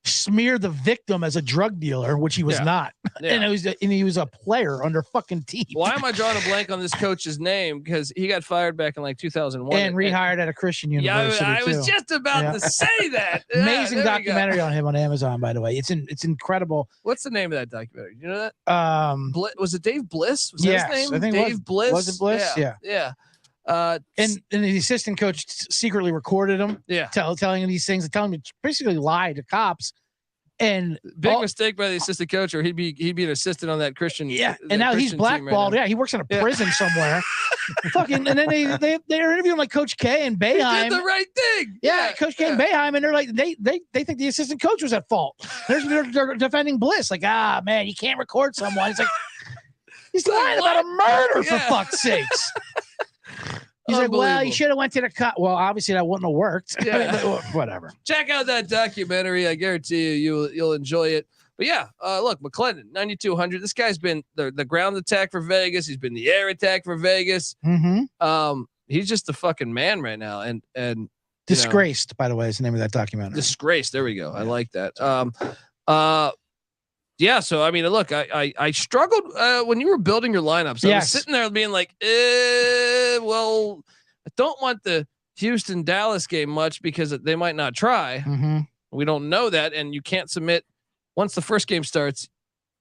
smear the victim as a drug dealer, which he was not. And he was a player on their fucking team. Why am I drawing a blank on this coach's name? Because he got fired back in like 2001 and rehired at a Christian university. Yeah, I was just about to say that. Amazing documentary on him on Amazon, by the way. It's incredible. What's the name of that documentary? You know that? Was it Dave Bliss? Was that his name? I think Dave Bliss. Was it Bliss? Yeah. And the assistant coach secretly recorded him. Telling him these things and telling him to basically lie to cops. And big mistake by the assistant coach, or he'd be an assistant on that Christian. And now he's blackballed. Right, he works in a prison somewhere. Fucking, and then they're interviewing like Coach K and Boeheim. He did the right thing. Coach K and Boeheim, and they're like they think the assistant coach was at fault. They're defending Bliss, like, man, you can't record someone. It's like he's lying about a murder for fuck's sakes. He's like, well, you should have went to the cut. Well, obviously that wouldn't have worked. Whatever. Check out that documentary. I guarantee you'll enjoy it. But look, McClendon, 9,200. This guy's been the ground attack for Vegas. He's been the air attack for Vegas. He's just the fucking man right now. And Disgraced, by the way, is the name of that documentary. Disgraced. There we go. I like that. So I mean, look, I struggled when you were building your lineups. I was sitting there being like, well, I don't want the Houston Dallas game much because they might not try. We don't know that, and you can't submit once the first game starts.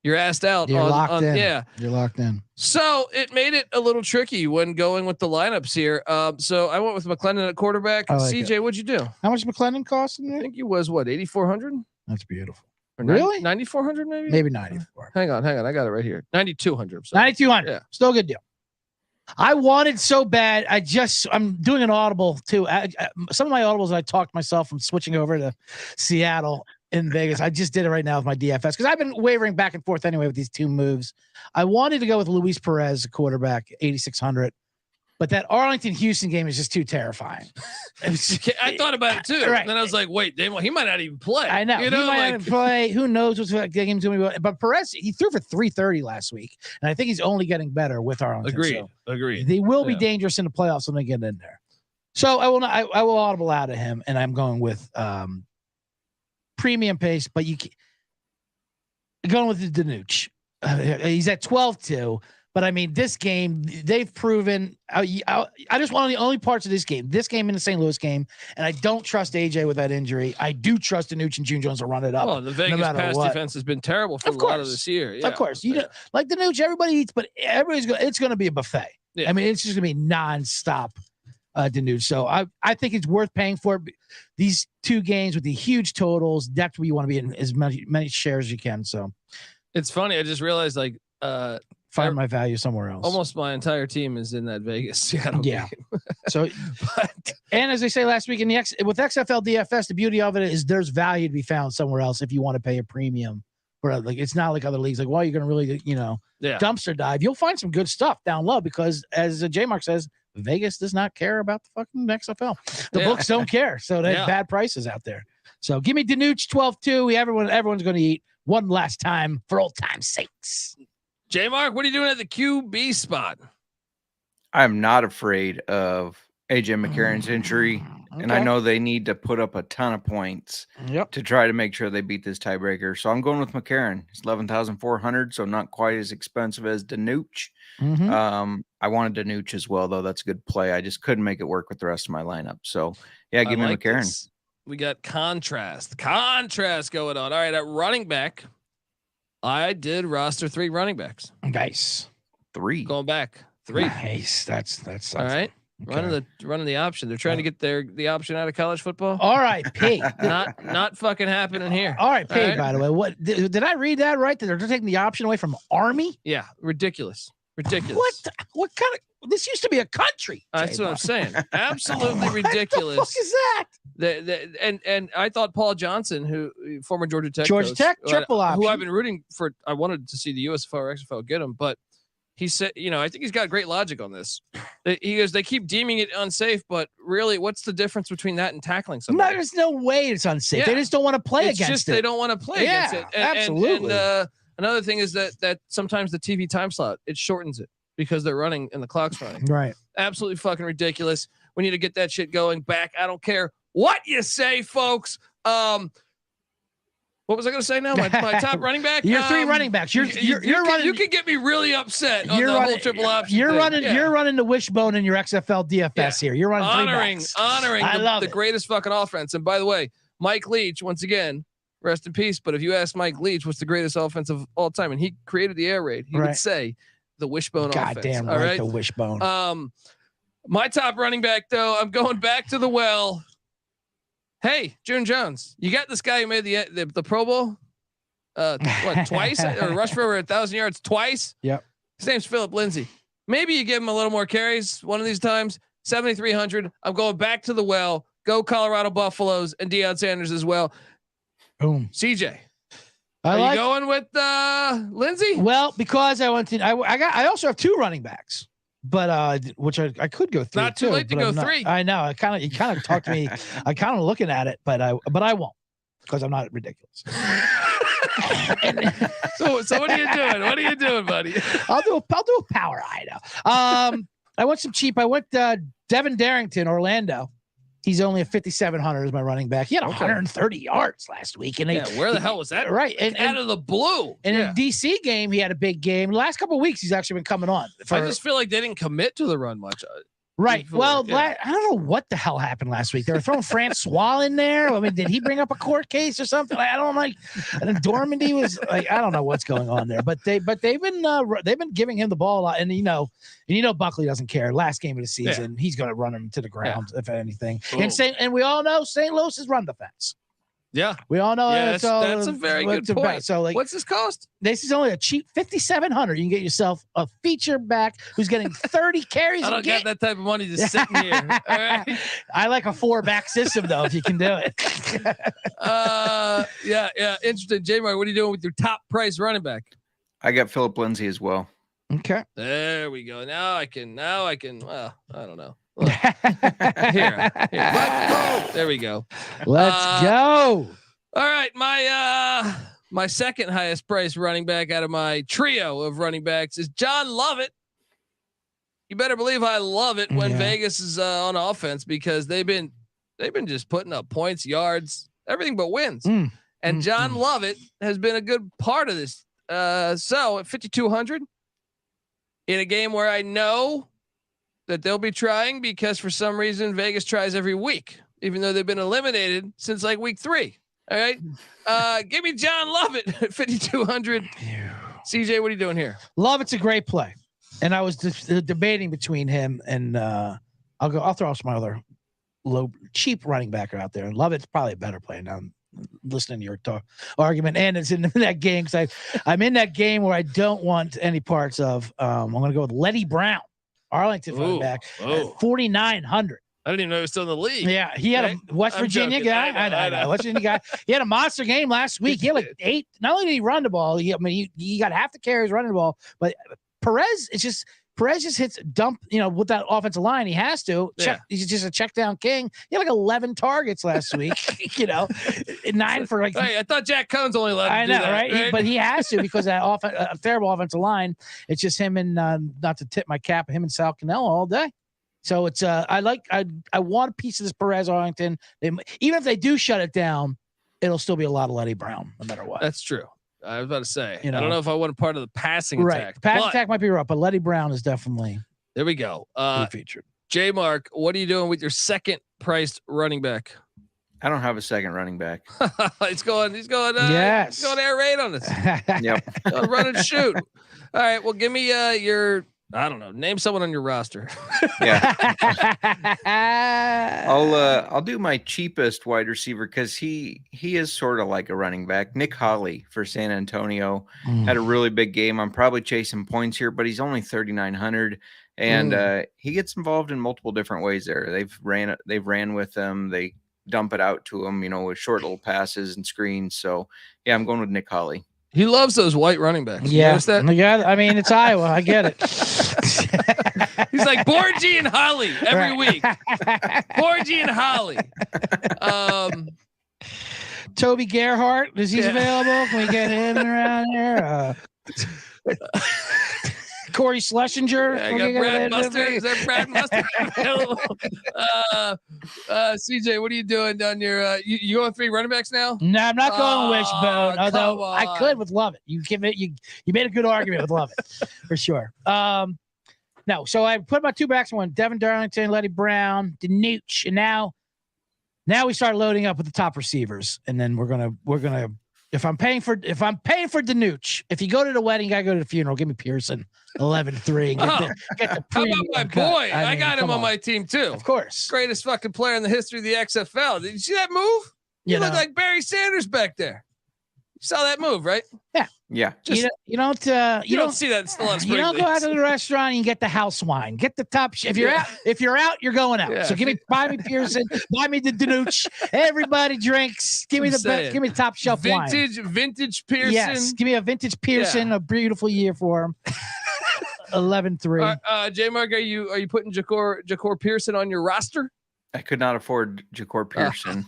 You're asked out. You're locked in. You're locked in. So it made it a little tricky when going with the lineups here. So I went with McClendon at quarterback. CJ, what'd you do? How much McClendon cost in there? I think he was 8,400. That's beautiful. Really? 9,400 maybe? Maybe 94. Hang on. I got it right here. 9,200. 9,200. Yeah. Still a good deal. I wanted so bad. I'm doing an audible too. Some of my audibles, I talked myself from switching over to Seattle in Vegas. I just did it right now with my DFS because I've been wavering back and forth anyway with these two moves. I wanted to go with Luis Perez, quarterback, 8,600. But that Arlington-Houston game is just too terrifying. I thought about it too. Right. And then I was like, wait, he might not even play. I know. He might not play. Who knows what's that game's going to be. But Perez, he threw for 330 last week. And I think he's only getting better with Arlington. Agreed. They will be dangerous in the playoffs when they get in there. So I will audible out of him, and I'm going with premium pace, but going with the Danucci. He's at 12-2. But I mean, this game, they've proven. I just want the only parts of this game and the St. Louis game, and I don't trust AJ with that injury. I do trust Danucci and June Jones to run it up. Well, the Vegas pass defense has been terrible for a lot of this year. Yeah. Of course, like Danucci, everybody eats, but it's going to be a buffet. Yeah. I mean, it's just going to be nonstop Danucci. So I think it's worth paying for these two games with the huge totals. That's where you want to be in as many shares as you can. So it's funny. I just realized find my value somewhere else. Almost my entire team is in that Vegas Seattle game. So, and as they say last week with XFL DFS, the beauty of it is there's value to be found somewhere else if you want to pay a premium for it's not like other leagues. Like, well, you're going to really, dumpster dive. You'll find some good stuff down low because as J Mark says, Vegas does not care about the fucking XFL. The books don't care. So they have bad prices out there. So give me Danucci 12-2. Everyone's going to eat one last time for old time's sakes. J Mark, what are you doing at the QB spot? I'm not afraid of AJ McCarron's injury, and I know they need to put up a ton of points to try to make sure they beat this tiebreaker. So I'm going with McCarron. It's 11,400, so not quite as expensive as Danucci. I wanted Danucci as well, though. That's a good play. I just couldn't make it work with the rest of my lineup. So yeah, give me McCarron. This. We got contrast going on. All right, at running back, I did roster 3 running backs. Nice. 3 going back. 3. Nice. That's all right. Okay. Running the option. They're trying to get the option out of college football. All right, P. not fucking happening here. All right, P. By the way, what did I read that right? That they're taking the option away from Army? Yeah, ridiculous. What kind of? This used to be a country. That's what I'm saying. Absolutely ridiculous. What the fuck is that? And I thought Paul Johnson, who former Georgia Tech, triple option, who I've been rooting for. I wanted to see the USFL or XFL get him, but he said, I think he's got great logic on this. He goes, they keep deeming it unsafe, but really, what's the difference between that and tackling somebody? No, there's no way it's unsafe. Yeah. They just don't want to play against it. They don't want to play against it. Absolutely. And another thing is that sometimes the TV time slot, it shortens it because they're running and the clock's running. Right. Absolutely fucking ridiculous. We need to get that shit going back. I don't care what you say, folks. What was I going to say now? My top running back. You're 3 running backs. You're running. You can get me really upset on the whole triple option. You're running the wishbone in your XFL DFS here. You're running honoring the greatest fucking offense. And by the way, Mike Leach, once again, rest in peace. But if you ask Mike Leach what's the greatest offense of all time, and he created the air raid, he would say the wishbone offense. Goddamn all right, the wishbone. My top running back, though, I'm going back to the well. Hey, June Jones, you got this guy who made the Pro Bowl, twice or rushed for over 1,000 yards twice. Yep. His name's Philip Lindsay. Maybe you give him a little more carries one of these times. 7,300. I'm going back to the well. Go Colorado Buffaloes and Deion Sanders as well. Boom. CJ, are you going with Lindsay? Well, because I want to. I also have 2 running backs. But which I could go 3. Not too late to go 3. I know. You kind of talked to me. I kind of looking at it, but I won't because I'm not ridiculous. So what are you doing? What are you doing, buddy? I'll do a power item. I went some cheap. I went Devin Darrington, Orlando. He's only at 5,700 as my running back. He had 130 yards last week. And where the hell was that? Right. And out of the blue. And in DC game, he had a big game. The last couple of weeks, he's actually been coming on. I just feel like they didn't commit to the run much. Right. Well, I don't know what the hell happened last week. They were throwing Francois in there. I mean, did he bring up a court case or something? I don't like. And then Dormandy was like, I don't know what's going on there. But they've been giving him the ball a lot. And Buckley doesn't care. Last game of the season, he's going to run him to the ground if anything. Boom. And we all know St. Louis's run defense. Yeah, we all know that's a very good point. So, what's this cost? This is only a cheap 5,700. You can get yourself a feature back who's getting 30 carries. I don't got that type of money just sitting here. All right. I like a 4-back system though, if you can do it. Yeah. Interesting, J-Mar. What are you doing with your top price running back? I got Philip Lindsay as well. Okay. There we go. Now I can. Well, I don't know. Here. There we go. Let's go. All right, my second highest price running back out of my trio of running backs is John Lovett. You better believe I love it when Vegas is on offense because they've been just putting up points, yards, everything but wins. And John Lovett has been a good part of this. So at 5,200 in a game where I know that they'll be trying because for some reason Vegas tries every week, even though they've been eliminated since like week 3. All right. Give me John Lovett at 5,200. CJ, what are you doing here? Lovett's a great play. And I was debating between him and I'll throw some other cheap running back out there. And Lovett's probably a better play. Now I'm listening to your argument, and it's in that game because I'm in that game where I don't want any parts of. I'm going to go with Letty Brown. Arlington running back at 4,900. I didn't even know he was still in the league. Yeah, he had a West Virginia guy. I know. West Virginia guy. He had a monster game last week. He had like 8. Not only did he run the ball, he got half the carries running the ball. But Perez is just Perez just hits dump, with that offensive line. He has to check. He's just a check down king. He had like 11 targets last week, 9 for like. Hey, I thought Jack Cohn's only allowed to do that, right? But he has to because that a terrible offensive line. It's just him and not to tip my cap, him and Sal Cannella all day. So it's I want a piece of this Perez Arlington. Even if they do shut it down, it'll still be a lot of Letty Brown, no matter what. That's true. I was about to say, I don't know if I want a part of the passing attack. The passing attack might be rough, but Letty Brown is definitely there. We go. Featured. J Mark, what are you doing with your second priced running back? I don't have a second running back. He's going. Yes. He's going air raid on us. Yep. Run and shoot. All right. Well, give me your. I don't know. Name someone on your roster. Yeah. I'll do my cheapest wide receiver because he is sort of like a running back. Nick Holley for San Antonio had a really big game. I'm probably chasing points here, but he's only 3,900, and he gets involved in multiple different ways there. They've ran with him. They dump it out to him, with short little passes and screens. So yeah, I'm going with Nick Holley. He loves those white running backs. Yeah. You notice that? Yeah. I mean, it's Iowa. I get it. He's like Borgie and Holly every week. Borgie and Holly. Toby Gerhart, is he available? Can we get him around here? Corey Schlesinger. I got Brad Mustard. Is there Brad Mustard available? CJ, what are you doing down your? You going 3 running backs now? No, I'm not going Wishbone. Although I could with Lovett. You made a good argument with Lovett for sure. No, so I put my 2 backs in one: Devin Darlington, Letty Brown, Danuch, and now we start loading up with the top receivers, and then we're gonna. If I'm paying for Danuch, if you go to the wedding, you gotta go to the funeral. Give me Pearson, 11-3. Get the how about my boy? I got him on my team too. Of course, greatest fucking player in the history of the XFL. Did you see that move? You look like Barry Sanders back there. You saw that move, right? Yeah. Yeah. Just, you don't see that still on You don't go out to the restaurant and you get the house wine. Get the top. If you're out, you're going out. Yeah. So buy me Pearson, buy me the Danuch. Everybody drinks. Give me the top shelf wine. Vintage Pearson. Yes. Give me a vintage Pearson. A beautiful year for him. 11-3. J Mark, are you putting Ja'Cour Pearson on your roster? I could not afford Ja'Cour Pearson.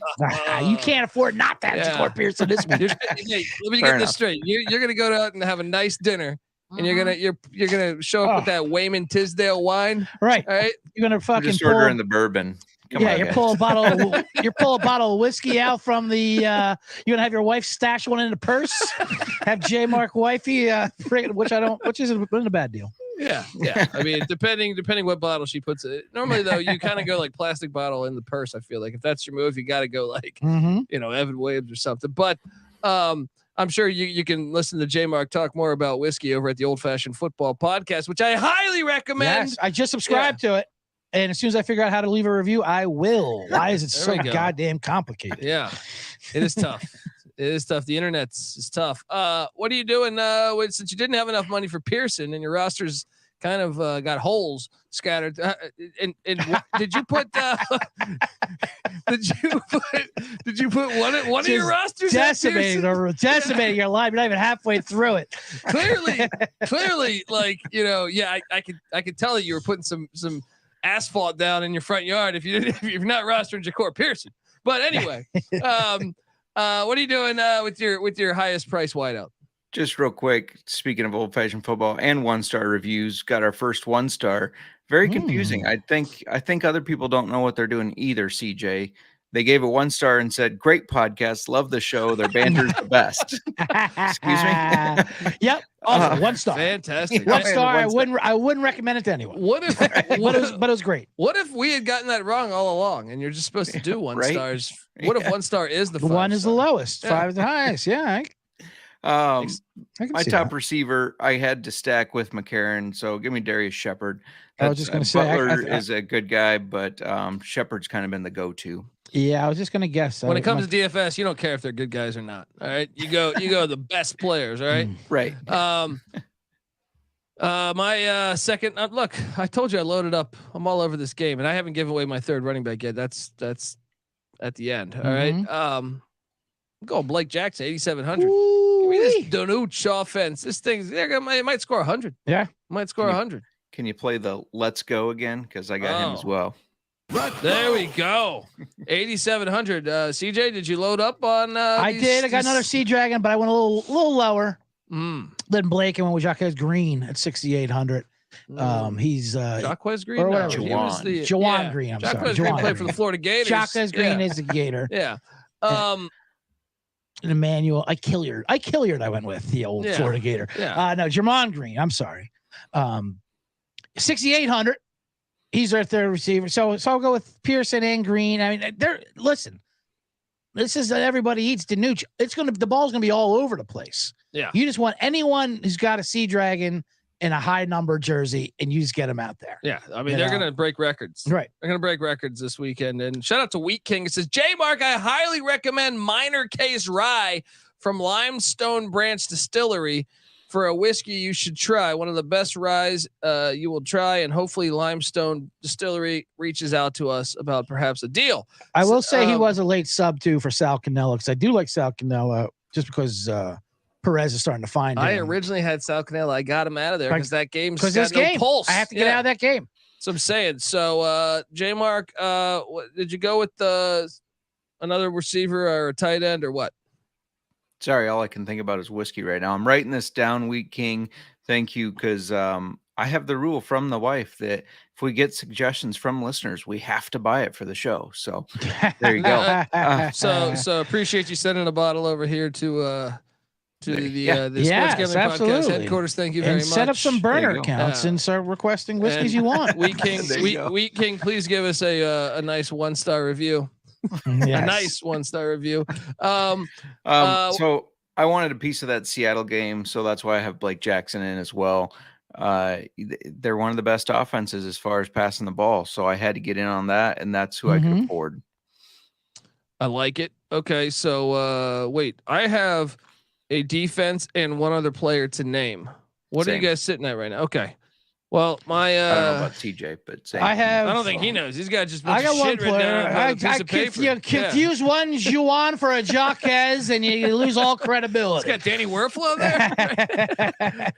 You can't afford not to have Ja'Cour Pearson this week. Hey, let me get this straight. You're gonna go out and have a nice dinner, and you're gonna show up with that Wayman Tisdale wine, right? All right. You're gonna fucking just ordering the bourbon. You're pull a bottle of whiskey out from the. You're gonna have your wife stash one in the purse. Have J Mark wifey, which isn't a bad deal. Yeah. I mean, depending what bottle she puts it. Normally, though, you kind of go like plastic bottle in the purse. I feel like if that's your move, you got to go like Evan Williams or something. But I'm sure you can listen to J Mark talk more about whiskey over at the Old Fashioned Football Podcast, which I highly recommend. Yes, I just subscribed to it, and as soon as I figure out how to leave a review, I will. Why is it so goddamn complicated? Yeah, it is tough. It is tough. The internet's tough. What are you doing since you didn't have enough money for Pearson and your roster's kind of got holes scattered? And did you put did you put one of your rosters decimating your life? You're not even halfway through it. Clearly, like I could tell that you were putting some asphalt down in your front yard if you're not rostering Ja'Cour Pearson. But anyway, what are you doing with your highest price wideout? Just real quick, speaking of Old Fashioned Football and 1-star reviews, got our first 1-star. Very confusing. I think other people don't know what they're doing either, CJ. They gave a 1-star and said, "Great podcast, love the show. Their banter's the best." Excuse me. Yep. Awesome. 1-star. Fantastic. 1-star. I wouldn't recommend it to anyone. What if but it was great. What if we had gotten that wrong all along and you're just supposed to do 1 stars? What if 1-star is the 1 is the lowest, 5 is the highest? Yeah. My top receiver, I had to stack with McCarron, so give me Darius Shepard. I was just going to say Butler is a good guy, but Shepard's kind of been the go-to. Yeah, I was just going to guess. When it comes to DFS, you don't care if they're good guys or not. All right, you go the best players. All right, right. My second. Look, I told you I loaded up. I'm all over this game, and I haven't given away my third running back yet. That's at the end. All right. I'm going Blake Jackson, 8,700. Give me this Danuch offense. This thing's it might score 100. Yeah, might score 100. Can you play the "Let's Go" again? Because I got him as well. There we go. 8,700. CJ, did you load up on? I did. I got another Sea Dragon, but I went a little lower than Blake and went with Jacques Green at 6,800. He's Jacques Green or whatever. Jawan Green. I'm Jacques sorry. Green played for the Florida Gators. Jacques Green is a Gator. Yeah. And Emmanuel, I Killiard. I went with the old Florida Gator. Yeah. No, Jamon Green. I'm sorry. 6,800. He's our third receiver. So I'll go with Pearson and Green. I mean, listen. This is everybody eats Danucci. The ball's gonna be all over the place. Yeah. You just want anyone who's got a Sea Dragon in a high number jersey, and you just get them out there. Yeah. I mean, they're gonna break records. Right. They're gonna break records this weekend. And shout out to Wheat King. It says, J Mark, I highly recommend Minor Case Rye from Limestone Branch Distillery. For a whiskey you should try. One of the best ryes you will try, and hopefully Limestone Distillery reaches out to us about perhaps a deal. I will say he was a late sub too for Sal Canelo, because I do like Sal Canelo just because Perez is starting to find him. I originally had Sal Canelo. I got him out of there because that game's got this no game. pulse. I have to get out of that game. So I'm saying. So J Mark, did you go with another receiver or a tight end or what? Sorry, all I can think about is whiskey right now. I'm writing this down, Wheat King. Thank you, because I have the rule from the wife that if we get suggestions from listeners, we have to buy it for the show. So there you go. So appreciate you sending a bottle over here to the Sports Gambling Podcast headquarters. Thank you very much. Set up some burner accounts and start requesting whiskeys you want. Wheat King, please give us a nice 1-star review. Yes. A nice 1-star review. So I wanted a piece of that Seattle game, so that's why I have Blake Jackson in as well. They're one of the best offenses as far as passing the ball, so I had to get in on that, and that's who I could afford. I like it. Okay, so wait, I have a defense and one other player to name. What are you guys sitting at right now? Okay. Well, I don't know about TJ, but I don't think he knows. He's got just. I got one player. You confuse one Juan for a Jacques, and you lose all credibility. It's got Danny Werfel there.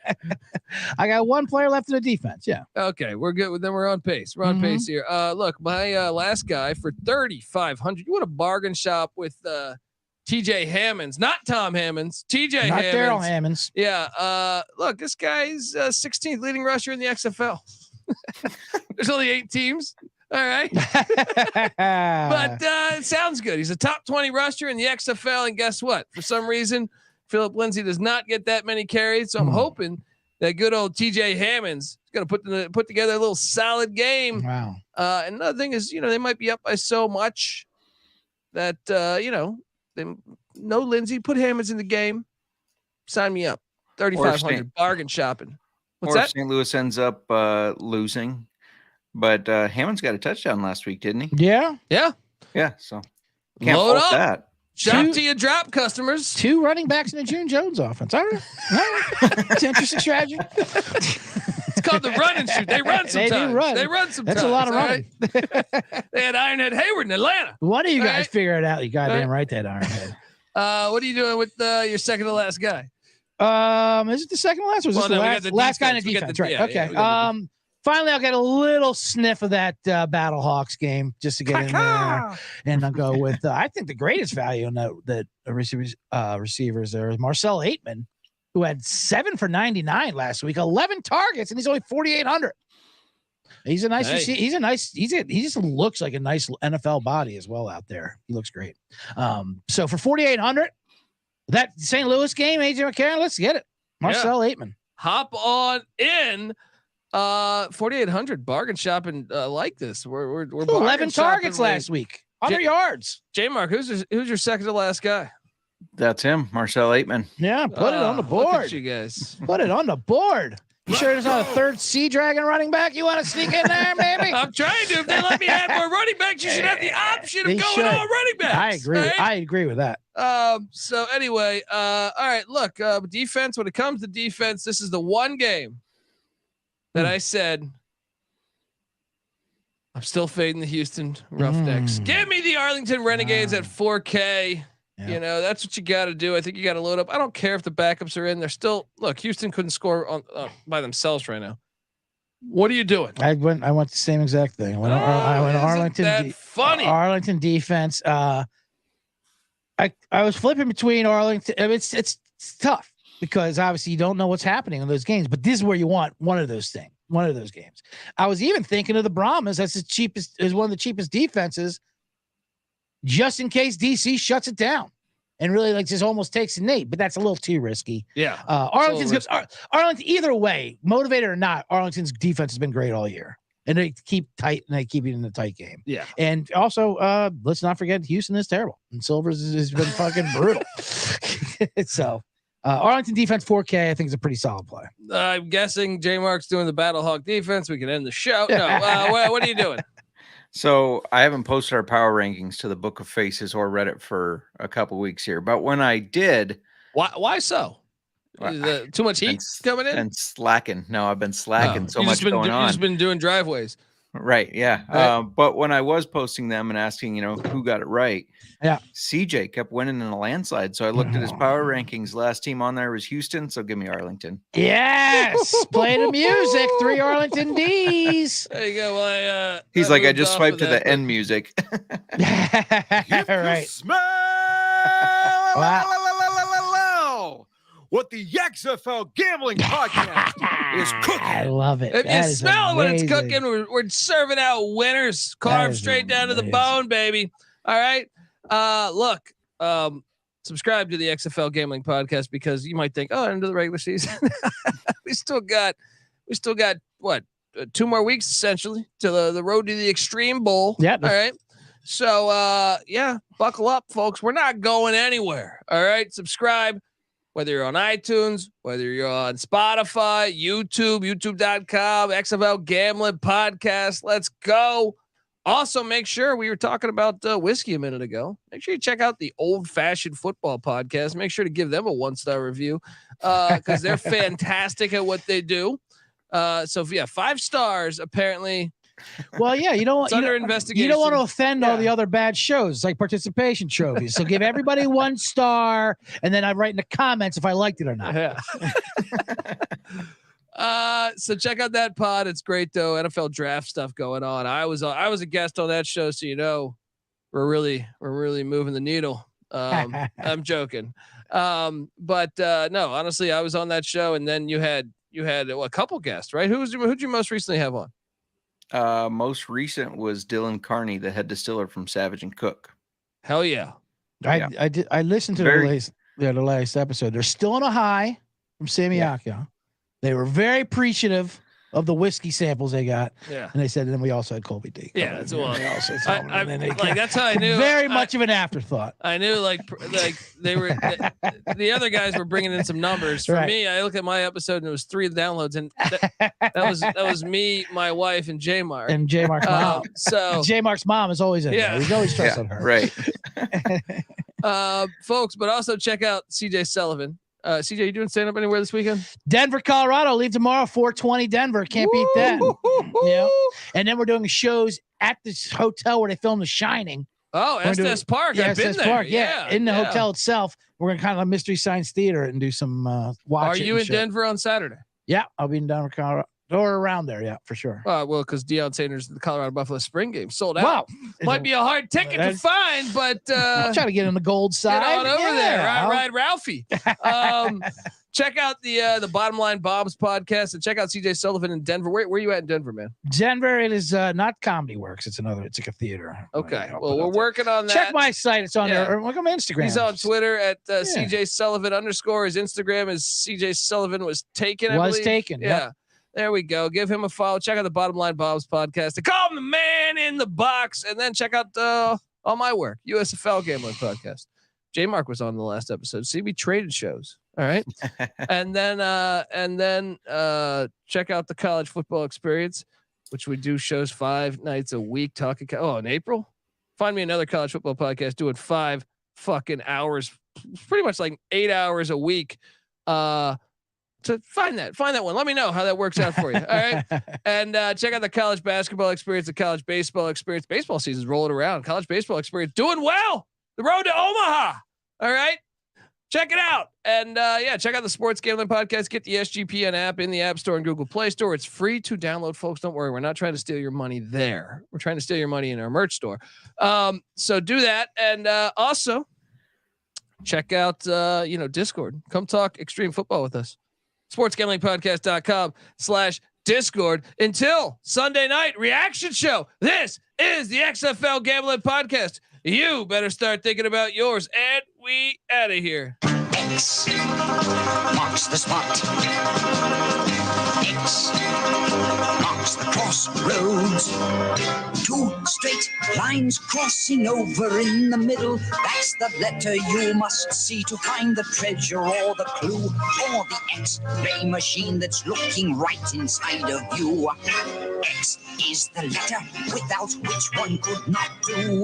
I got one player left in the defense. Yeah. Okay, we're good. Then we're on pace. We're on pace here. Look, my last guy for 3,500. You want a bargain shop with TJ Hammonds, not Tom Hammonds, TJ not Hammonds. Daryl Hammonds. Yeah. Look, this guy's 16th leading rusher in the XFL. There's only 8 teams. All right. But it sounds good. He's a top 20 rusher in the XFL. And guess what? For some reason, Philip Lindsay does not get that many carries. So I'm hoping that good old TJ Hammonds is going to put together a little solid game. Wow. And another thing is, they might be up by so much that, no Lindsay, put Hammonds in the game. Sign me up. 3,500 bargain shopping. What's that? St. Louis ends up losing, but Hammonds got a touchdown last week, didn't he? Yeah. Yeah. So can't Load fault up. that. Shop to your drop customers. 2 running backs in the June Jones offense. All right. It's an interesting strategy. It's called the run and shoot. They run sometimes. They run sometimes. That's a lot of running. Right? They had Ironhead Hayward in Atlanta. One of you guys figure it out. You goddamn right, that Ironhead. What are you doing with your second to last guy? Is it the second to last, or is this the last guy in the defense? Right. Okay. Finally, I'll get a little sniff of that Battlehawks game just to get in there, and I'll go with I think the greatest value in the receivers there is Marcel Aitman, who had 7 for 99 last week, 11 targets, and he's only 4,800. He's a nice receiver. He just looks like a nice NFL body as well out there. He looks great. So for 4,800, that St. Louis game, AJ McCarron, let's get it. Marcel Aitman. Hop on in. 4,800 bargain shopping like this. We're 11 targets last week. 100 yards. J Mark, who's your second to last guy? That's him, Marcel Aitman. Yeah, put it on the board. Look at you guys. Put it on the board. You sure there's not a third Sea Dragon running back you want to sneak in there, maybe? I'm trying to. If they let me add more running backs, you should have the option of going all running backs. I agree. Right? I agree with that. So anyway, all right. Look, defense. When it comes to defense, this is the one game that I said I'm still fading the Houston Roughnecks. Give me the Arlington Renegades at 4K. Yeah. That's what you got to do. I think you got to load up. I don't care if the backups are in. They're still Houston couldn't score on by themselves right now. What are you doing? I went the same exact thing. I went Arlington. Funny. Arlington defense. I was flipping between Arlington. It's tough because obviously you don't know what's happening in those games, but this is where you want one of those games. I was even thinking of the Brahmas. That's one of the cheapest defenses, just in case DC shuts it down and really like just almost takes a knee. But that's a little too risky. Yeah. Arlington, either way, motivated or not, Arlington's defense has been great all year. And they keep tight, and they keep it in a tight game. Yeah. And also, let's not forget, Houston is terrible, and Silvers has been fucking brutal. So, Arlington defense 4K, I think, is a pretty solid play. I'm guessing J Mark's doing the Battle Hawk defense. We can end the show. No, what are you doing? So I haven't posted our power rankings to the Book of Faces or Reddit for a couple weeks here, but when I did, why so? Too much heat coming in? And slacking. No, I've been slacking so much going on. You've just been doing driveways. Right. Yeah. Right. But when I was posting them and asking, who got it right? Yeah. CJ kept winning in a landslide. So I looked at his power rankings. Last team on there was Houston. So give me Arlington. Yes. Play the music. 3 Arlington D's. There you go. Well, he's like, I just swiped to the end music. Right. What the XFL Gambling Podcast is cooking. I love it. If you smell it when it's cooking, we're serving out winners, carved straight down to the bone, baby. All right. Look, subscribe to the XFL Gambling Podcast because you might think, oh, into the regular season. we still got what 2 more weeks essentially to the road to the Extreme Bowl. Yeah. All right. So buckle up, folks. We're not going anywhere. All right. Subscribe. Whether you're on iTunes, whether you're on Spotify, YouTube.com, XFL Gambling Podcast. Let's go. Also, make sure we were talking about whiskey a minute ago. Make sure you check out the Old Fashioned Football Podcast. Make sure to give them a 1-star review because they're fantastic at what they do. So, 5 stars, apparently. Well, yeah, under investigation. You don't want to offend all the other bad shows, like participation trophies. So give everybody 1 star, and then I write in the comments if I liked it or not. Yeah. So check out that pod. It's great though. NFL draft stuff going on. I was a guest on that show, so we're really moving the needle. I'm joking. But no, honestly, I was on that show, and then you had a couple guests, right? Who'd you most recently have on? Most recent was Dylan Carney, the head distiller from Savage and Cook. Hell yeah. I listened to the last episode. They're still on a high from Sammy Akio. They were very appreciative of the whiskey samples they got. Yeah. And they said, and then we also had Colby D. Yeah, that's well. That's how I knew. Very much of an afterthought. I knew like they were the other guys were bringing in some numbers. For me, I look at my episode and it was 3 downloads, and that was me, my wife, and J Mark. And J Mark's mom. So J Mark's mom is always in there. He's always trusting her. Right. Folks, but also check out CJ Sullivan. CJ, you doing stand up anywhere this weekend? Denver, Colorado. Leave tomorrow. 420 Denver. Can't beat that. Yeah. And then we're doing shows at this hotel where they filmed The Shining. Oh, Estes Park. I've been there. Park. Yeah. In the hotel itself. We're going to kind of Mystery Science Theater and do some watching. Are you in Denver on Saturday? Yeah. I'll be in Denver, Colorado. Or around there, yeah, for sure. Well, because Deion Sanders, the Colorado Buffalo spring game sold out. Wow, might be a hard ticket to find, but I'm trying to get on the gold side. Get on over there, right, Ralphie. Check out the Bottom Line Bob's podcast and check out CJ Sullivan in Denver. Where are you at in Denver, man? Denver, it is not Comedy Works. It's like a theater. Okay, well, we're working on that. Check my site. It's on there. Or look on my Instagram. He's on Twitter at CJ Sullivan _. His Instagram is CJ Sullivan was taken. Yeah. There we go. Give him a follow. Check out the Bottom Line Bob's podcast. They call him the man in the box. And then check out all my work, USFL Gambling Podcast. J Mark was on the last episode. CB Traded Shows. All right. and then check out the College Football Experience, which we do shows 5 nights a week talking. In April, find me another college football podcast doing 5 fucking hours, pretty much like 8 hours a week. So find that one. Let me know how that works out for you. All right. And check out the College Basketball Experience, the College Baseball Experience. Baseball season's rolling around. College Baseball Experience doing well. The road to Omaha. All right. check it out. And check out the Sports Gambling Podcast. Get the SGPN app in the App Store and Google Play Store. It's free to download, folks. Don't worry. We're not trying to steal your money there. We're trying to steal your money in our merch store. So do that. And also check out, Discord. Come talk extreme football with us. sportsgamblingpodcast.com/Discord. Until Sunday night reaction show. This is the XFL Gambling Podcast. You better start thinking about yours, and we out of here. X marks the spot. X marks the crossroads. 2 straight lines crossing over in the middle. That's the letter you must see to find the treasure or the clue or the X-ray machine that's looking right inside of you. X is the letter without which one could not do.